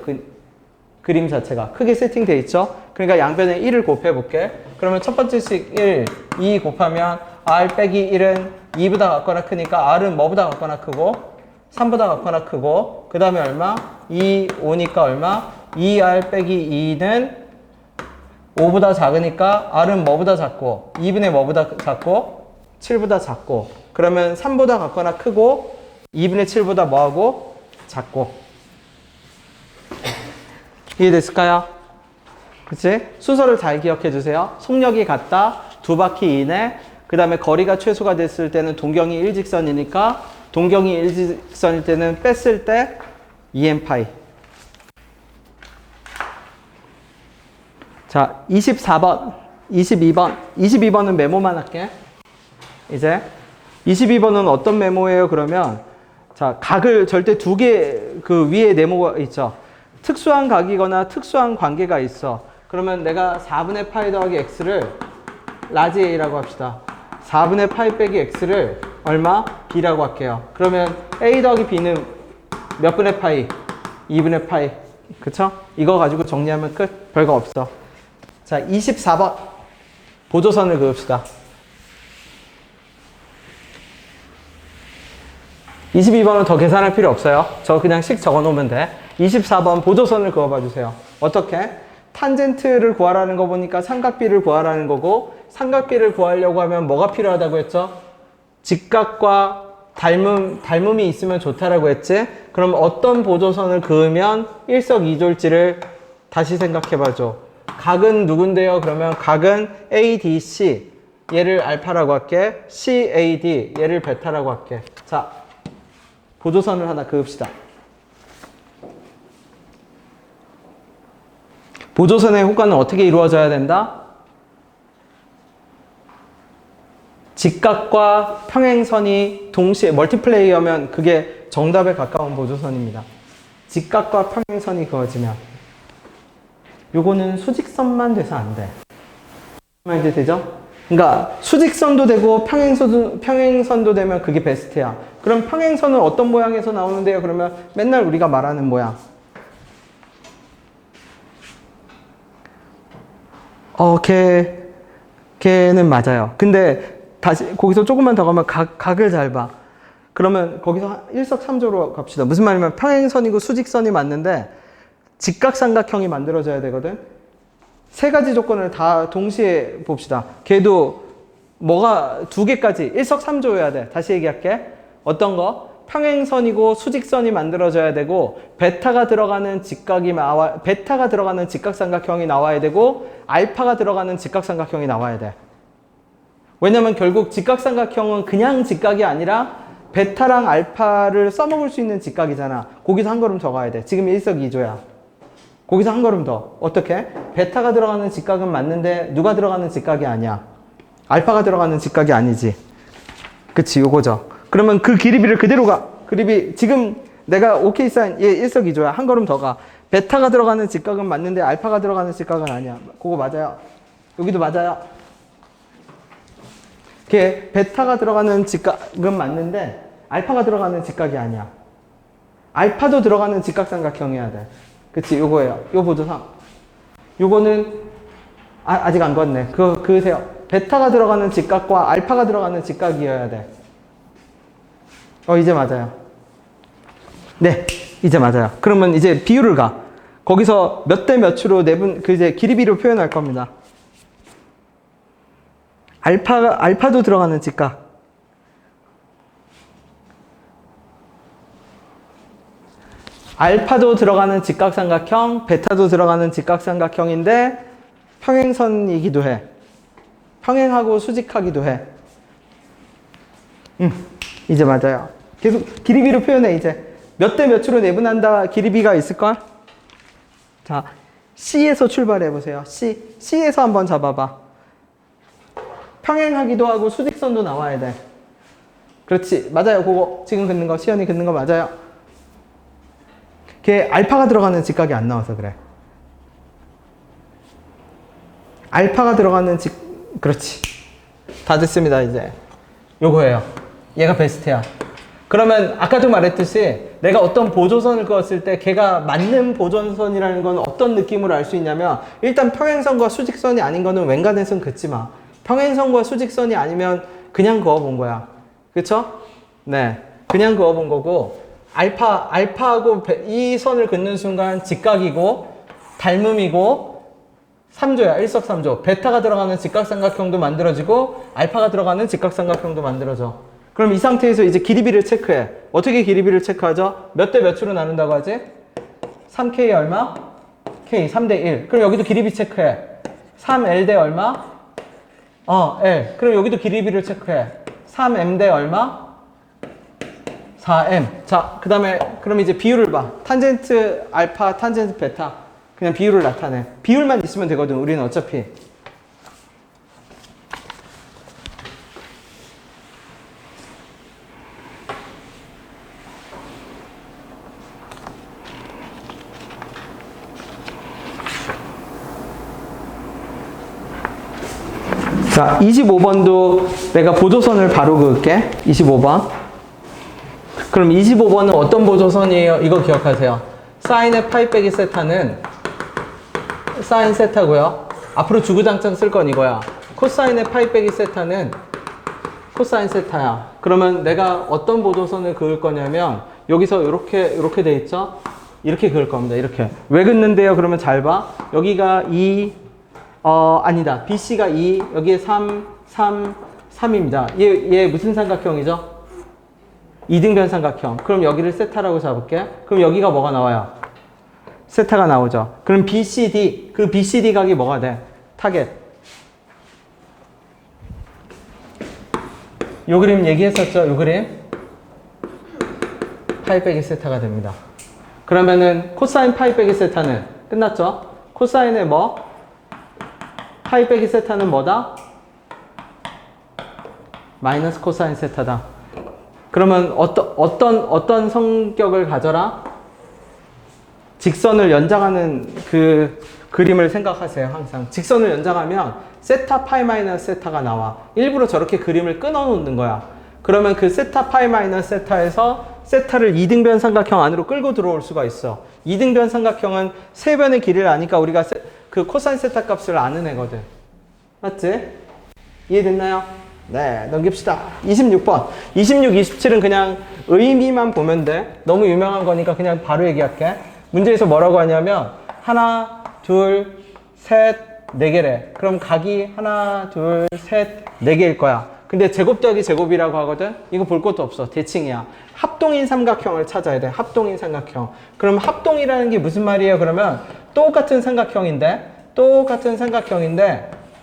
그림 자체가 크게 세팅되어 있죠. 그러니까 양변에 1을 곱해볼게. 그러면 첫 번째 식 1, 2 곱하면 r 빼기 1은 2보다 같거나 크니까 r은 뭐보다 같거나 크고 3보다 같거나 크고 그 다음에 얼마? 2, 5니까 얼마? 2r 빼기 2는 5보다 작으니까 r은 뭐보다 작고 2분의 뭐보다 작고 7보다 작고 그러면 3보다 같거나 크고 2분의 7보다 뭐하고? 작고. 이해됐을까요? 그치? 순서를 잘 기억해 주세요. 속력이 같다. 2바퀴 이내. 그 다음에 거리가 최소가 됐을 때는 동경이 일직선이니까 동경이 일직선일 때는 뺐을 때 2n 파이. 자, 24번, 22번. 22번은 메모만 할게. 이제 22번은 어떤 메모예요? 그러면 자, 각을 절대 두 개 그 위에 네모가 있죠. 특수한 각이거나 특수한 관계가 있어. 그러면 내가 4분의 파이 더하기 x를 라지 a라고 합시다. 4분의 파이 빼기 x를 얼마? b라고 할게요. 그러면 a 더하기 b는 몇 분의 파이? 2분의 파이. 그쵸? 이거 가지고 정리하면 끝. 별거 없어. 자, 24번. 보조선을 그읍시다. 22번은 더 계산할 필요 없어요. 저 그냥 식 적어 놓으면 돼. 24번 보조선을 그어봐 주세요. 어떻게? 탄젠트를 구하라는 거 보니까 삼각비를 구하라는 거고 삼각비를 구하려고 하면 뭐가 필요하다고 했죠? 직각과 닮음이 있으면 좋다라고 했지? 그럼 어떤 보조선을 그으면 일석이조일지를 다시 생각해봐줘. 각은 누군데요? 그러면 각은 ADC 얘를 알파라고 할게. CAD 얘를 베타라고 할게. 자, 보조선을 하나 그읍시다. 보조선의 호가는 어떻게 이루어져야 된다? 직각과 평행선이 동시에 멀티플레이어면 그게 정답에 가까운 보조선입니다. 직각과 평행선이 그어지면 요거는 수직선만 돼서 안 돼. 무슨 말인지 되죠? 그러니까 수직선도 되고 평행선도 되면 그게 베스트야. 그럼 평행선은 어떤 모양에서 나오는데요? 그러면 맨날 우리가 말하는 모양. 걔는 맞아요. 근데 다시 거기서 조금만 더 가면 각을 잘 봐. 그러면 거기서 일석삼조로 갑시다. 무슨 말이냐면 평행선이고 수직선이 맞는데 직각삼각형이 만들어져야 되거든. 세 가지 조건을 다 동시에 봅시다. 걔도 뭐가 두 개까지 일석삼조여야 돼. 다시 얘기할게. 어떤 거? 평행선이고 수직선이 만들어져야 되고 베타가 들어가는 직각삼각형이 나와야 되고 알파가 들어가는 직각삼각형이 나와야 돼. 왜냐면 결국 직각삼각형은 그냥 직각이 아니라 베타랑 알파를 써먹을 수 있는 직각이잖아. 거기서 한 걸음 더 가야 돼. 지금 일석이조야. 거기서 한 걸음 더. 어떻게? 베타가 들어가는 직각은 맞는데 누가 들어가는 직각이 아니야. 알파가 들어가는 직각이 아니지. 그치, 요거죠. 그러면 그 길이비를 그대로 가. 길이비 지금 내가 오케이 사인 얘 일석이조야. 한 걸음 더 가. 베타가 들어가는 직각은 맞는데 알파가 들어가는 직각은 아니야. 그거 맞아요. 여기도 맞아요. 걔 베타가 들어가는 직각은 맞는데 알파가 들어가는 직각이 아니야. 알파도 들어가는 직각삼각형이어야 돼. 그치, 요거예요. 요 보조상. 요거는 아직 안 걷네. 그으세요. 베타가 들어가는 직각과 알파가 들어가는 직각이어야 돼. 이제 맞아요. 네, 이제 맞아요. 그러면 이제 비율을 가. 거기서 몇 대 몇으로 이제 길이비로 표현할 겁니다. 알파도 들어가는 직각. 알파도 들어가는 직각삼각형, 베타도 들어가는 직각삼각형인데 평행선이기도 해. 평행하고 수직하기도 해. 이제 맞아요. 계속 길이비로 표현해, 이제. 몇 대 몇으로 내분한다 길이비가 있을걸? 자, C에서 출발해 보세요. C에서 한번 잡아봐. 평행하기도 하고 수직선도 나와야 돼. 그렇지, 맞아요. 그거 지금 긋는 거, 시연이 긋는 거 맞아요. 걔 알파가 들어가는 직각이 안 나와서 그래. 알파가 들어가는 그렇지. 다 됐습니다, 이제. 요거예요. 얘가 베스트야. 그러면 아까도 말했듯이 내가 어떤 보조선을 그었을 때 걔가 맞는 보조선이라는 건 어떤 느낌으로 알 수 있냐면 일단 평행선과 수직선이 아닌 거는 웬간해선 긋지 마. 평행선과 수직선이 아니면 그냥 그어본 거야. 그쵸? 네. 그냥 그어본 거고 알파하고 이 선을 긋는 순간 직각이고 닮음이고 3조야. 일석삼조. 베타가 들어가는 직각삼각형도 만들어지고 알파가 들어가는 직각삼각형도 만들어져. 그럼 이 상태에서 이제 길이비를 체크해. 어떻게 길이비를 체크하죠? 몇 대 몇으로 나눈다고 하지? 3K 얼마? K 3대 1. 그럼 여기도 길이비 체크해. 3L 대 얼마? L. 그럼 여기도 길이비를 체크해. 3M 대 얼마? 4M. 자, 그 다음에 그럼 이제 비율을 봐. 탄젠트 알파, 탄젠트 베타. 그냥 비율을 나타내. 비율만 있으면 되거든, 우리는 어차피. 자, 25번도 내가 보조선을 바로 그을게. 25번. 그럼 25번은 어떤 보조선이에요? 이거 기억하세요. 사인의 파이 빼기 세타는 사인 세타고요. 앞으로 주구장창 쓸 건 이거야. 코사인의 파이 빼기 세타는 코사인 세타야. 그러면 내가 어떤 보조선을 그을 거냐면 여기서 이렇게 돼 있죠? 이렇게 그을 겁니다. 이렇게. 왜 긋는데요? 그러면 잘 봐. 여기가 2 아니다. BC가 2, 여기에 3, 3, 3입니다. 얘 무슨 삼각형이죠? 이등변 삼각형. 그럼 여기를 세타라고 잡을게. 그럼 여기가 뭐가 나와요? 세타가 나오죠. 그럼 BCD, 그 BCD 각이 뭐가 돼? 타겟. 요 그림 얘기했었죠? 요 그림. 파이 빼기 세타가 됩니다. 그러면은 코사인 파이 빼기 세타는 끝났죠? 코사인의 뭐? 파이 빼기 세타는 뭐다? 마이너스 코사인 세타다. 그러면 어떤 성격을 가져라? 직선을 연장하는 그 그림을 생각하세요. 항상 직선을 연장하면 세타 파이 마이너스 세타가 나와. 일부러 저렇게 그림을 끊어 놓는 거야. 그러면 그 세타 파이 마이너스 세타에서 세타를 이등변 삼각형 안으로 끌고 들어올 수가 있어. 이등변 삼각형은 세 변의 길이를 아니까 우리가 그 코사인 세타 값을 아는 애거든. 맞지? 이해됐나요? 네, 넘깁시다. 26번. 26, 27은 그냥 의미만 보면 돼. 너무 유명한 거니까 그냥 바로 얘기할게. 문제에서 뭐라고 하냐면 하나, 둘, 셋, 4개래. 그럼 각이 하나, 둘, 셋, 4개일 거야. 근데 제곱 더하기 제곱이라고 하거든? 이거 볼 것도 없어. 대칭이야. 합동인 삼각형을 찾아야 돼. 합동인 삼각형. 그럼 합동이라는 게 무슨 말이에요? 그러면 똑같은 삼각형인데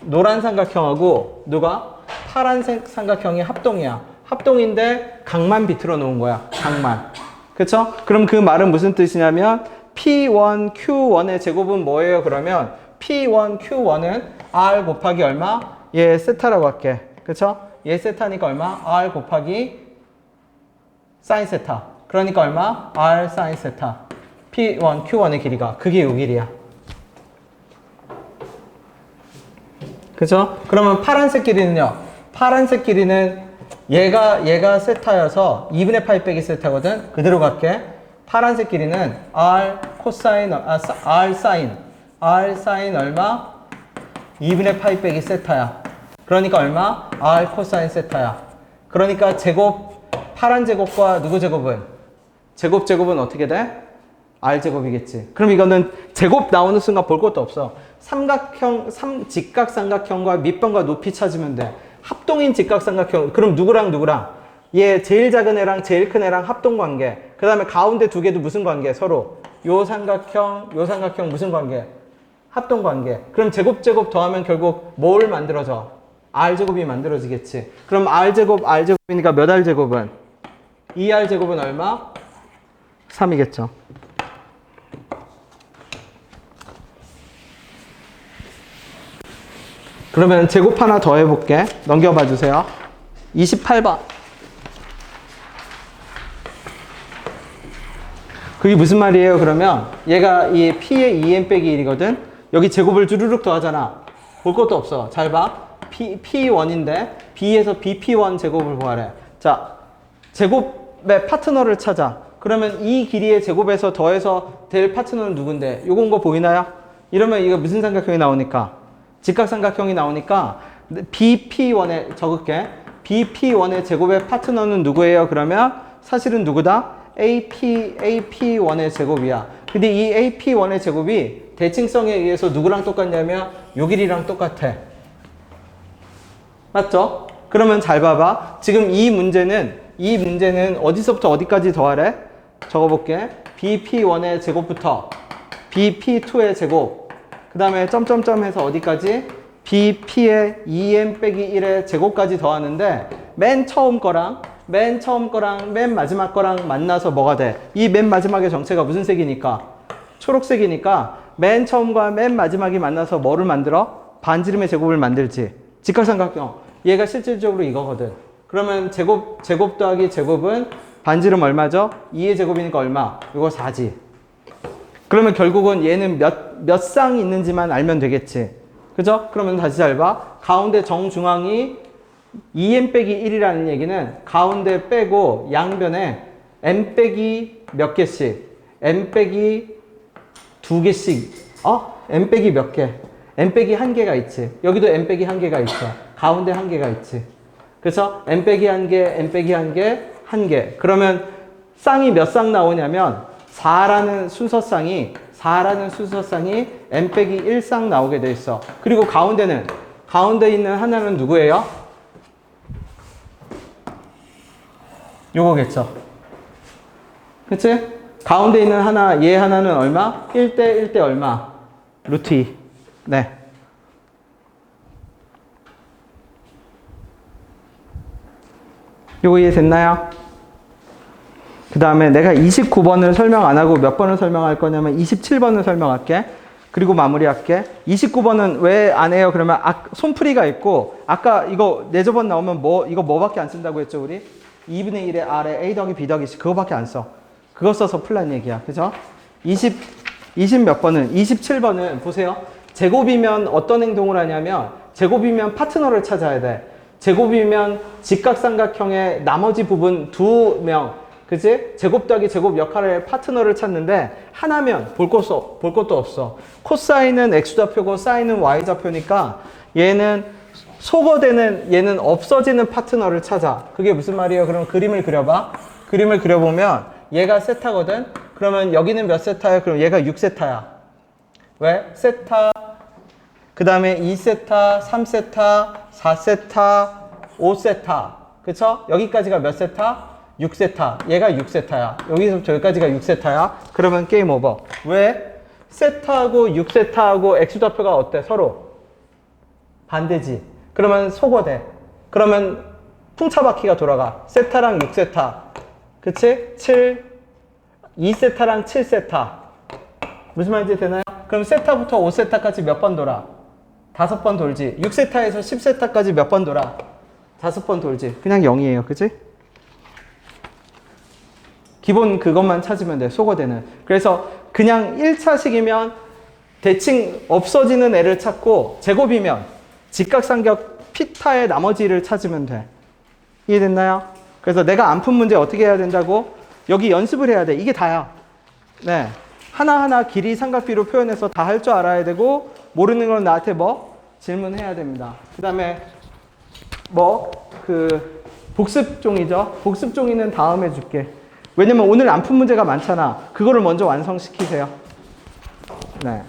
노란 삼각형하고 누가? 파란색 삼각형이 합동이야. 합동인데 각만 비틀어 놓은 거야. 각만. 그쵸? 그럼 그 말은 무슨 뜻이냐면 P1, Q1의 제곱은 뭐예요? 그러면 P1, Q1은 R 곱하기 얼마? 얘 세타라고 할게. 그쵸? 얘 세타니까 얼마? R 곱하기 사인 세타. 그러니까 얼마? R 사인 세타. P1, Q1의 길이가. 그게 요 길이야. 그죠? 그러면 파란색 길이는요? 파란색 길이는 얘가 세타여서 2분의 파이 빼기 세타거든? 그대로 갈게. 파란색 길이는 R 코사인, R 사인 얼마? 2분의 파이 빼기 세타야. 그러니까 얼마? R 코사인 세타야. 그러니까 파란 제곱과 누구 제곱은? 제곱은 어떻게 돼? R 제곱이겠지. 그럼 이거는 제곱 나오는 순간 볼 것도 없어. 직각 삼각형과 밑변과 높이 찾으면 돼. 합동인 직각 삼각형. 그럼 누구랑? 얘 제일 작은 애랑 제일 큰 애랑 합동 관계. 그 다음에 가운데 두 개도 무슨 관계? 서로. 요 삼각형 무슨 관계? 합동 관계. 그럼 제곱 더하면 결국 뭘 만들어져? R제곱이 만들어지겠지. 그럼 R제곱이니까 몇 R제곱은? 2R제곱은 얼마? 3이겠죠. 그러면 제곱 하나 더 해볼게. 넘겨봐 주세요. 28번. 그게 무슨 말이에요? 그러면 얘가 이 P의 2n 빼기 1이거든? 여기 제곱을 주르륵 더하잖아. 볼 것도 없어. 잘 봐. P1인데 B에서 BP1 제곱을 구하래. 자, 제곱의 파트너를 찾아. 그러면 이 길이의 제곱에서 더해서 될 파트너는 누군데? 요건 거 보이나요? 이러면 이거 무슨 삼각형이 나오니까? 직각삼각형이 나오니까 BP1에 적을게. BP1의 제곱의 파트너는 누구예요? 그러면 사실은 누구다? AP1의 제곱이야. 근데 이 AP1의 제곱이 대칭성에 의해서 누구랑 똑같냐면 요 길이랑 똑같아. 맞죠? 그러면 잘 봐봐. 지금 이 문제는 어디서부터 어디까지 더하래? 적어볼게. BP1의 제곱부터 BP2의 제곱, 그 다음에 점점점 해서 어디까지? BP의 2n 빼기 1의 제곱까지 더하는데 맨 처음 거랑 맨 마지막 거랑 만나서 뭐가 돼? 이 맨 마지막의 정체가 무슨 색이니까? 초록색이니까 맨 처음과 맨 마지막이 만나서 뭐를 만들어? 반지름의 제곱을 만들지. 직각삼각형. 얘가 실질적으로 이거거든. 그러면 제곱 더하기 제곱은 반지름 얼마죠? 2의 제곱이니까 얼마? 이거 4지. 그러면 결국은 얘는 몇 쌍이 있는지만 알면 되겠지. 그죠? 그러면 다시 잘 봐. 가운데 정중앙이 2n 빼기 1이라는 얘기는 가운데 빼고 양변에 n 빼기 몇 개씩? n 빼기 2개씩. n 빼기 몇 개? n 빼기 1개가 있지. 여기도 n 빼기 1개가 있어. 가운데 1개가 있지. 그래서 n 빼기 1개, n 빼기 1개, 1개. 그러면 쌍이 몇 쌍 나오냐면 4라는 순서쌍이 n 빼기 1쌍 나오게 돼 있어. 그리고 가운데 있는 하나는 누구예요? 요거겠죠. 그치? 가운데 있는 얘 하나는 얼마? 1대 얼마? 루트 2. 네. 요거 이해됐나요? 그 다음에 내가 29번을 설명 안 하고 몇 번을 설명할 거냐면 27번을 설명할게. 그리고 마무리할게. 29번은 왜 안 해요? 그러면 손풀이가 있고, 아까 이거 내저번 나오면 이거 뭐밖에 안 쓴다고 했죠, 우리? 2분의 1의 R에 A 더하기 B 더하기 C 그거밖에 안 써. 그거 써서 풀란 얘기야. 그죠? 20 몇 번은? 27번은 보세요. 제곱이면 어떤 행동을 하냐면, 제곱이면 파트너를 찾아야 돼. 제곱이면 직각삼각형의 나머지 부분 2명, 그치? 제곱 더하기 제곱 역할의 파트너를 찾는데 하나면 볼 것도 없어. 코사인은 X좌표고 사인은 Y좌표니까 얘는 소거되는, 얘는 없어지는 파트너를 찾아. 그게 무슨 말이에요? 그럼 그림을 그려봐. 그림을 그려보면 얘가 세타거든? 그러면 여기는 몇 세타야? 그럼 얘가 6세타야. 왜? 세타 그 다음에 2세타, 3세타, 4세타, 5세타. 그쵸? 여기까지가 몇 세타? 6세타. 얘가 6세타야. 여기서부터 여기까지가 6세타야. 그러면 게임 오버. 왜? 세타하고 6세타하고 x좌표가 어때? 서로 반대지. 그러면 소거돼. 그러면 풍차바퀴가 돌아가. 세타랑 6세타. 그치? 7, 2세타랑 7세타. 무슨 말인지 되나요? 그럼 세타부터 5세타까지 몇 번 돌아? 5번 돌지. 6세타에서 10세타까지 몇 번 돌아? 5번 돌지. 그냥 0이에요. 그치? 기본 그것만 찾으면 돼. 소거되는. 그래서 그냥 1차식이면 대칭 없어지는 애를 찾고 제곱이면 직각삼각 피타의 나머지를 찾으면 돼. 이해됐나요? 그래서 내가 안 푼 문제 어떻게 해야 된다고? 여기 연습을 해야 돼. 이게 다야. 네. 하나하나 길이 삼각비로 표현해서 다 할 줄 알아야 되고 모르는 건 나한테 뭐? 질문해야 됩니다. 그 다음에 복습종이죠. 복습종이는 다음에 줄게. 왜냐면 오늘 안 푼 문제가 많잖아. 그거를 먼저 완성시키세요. 네.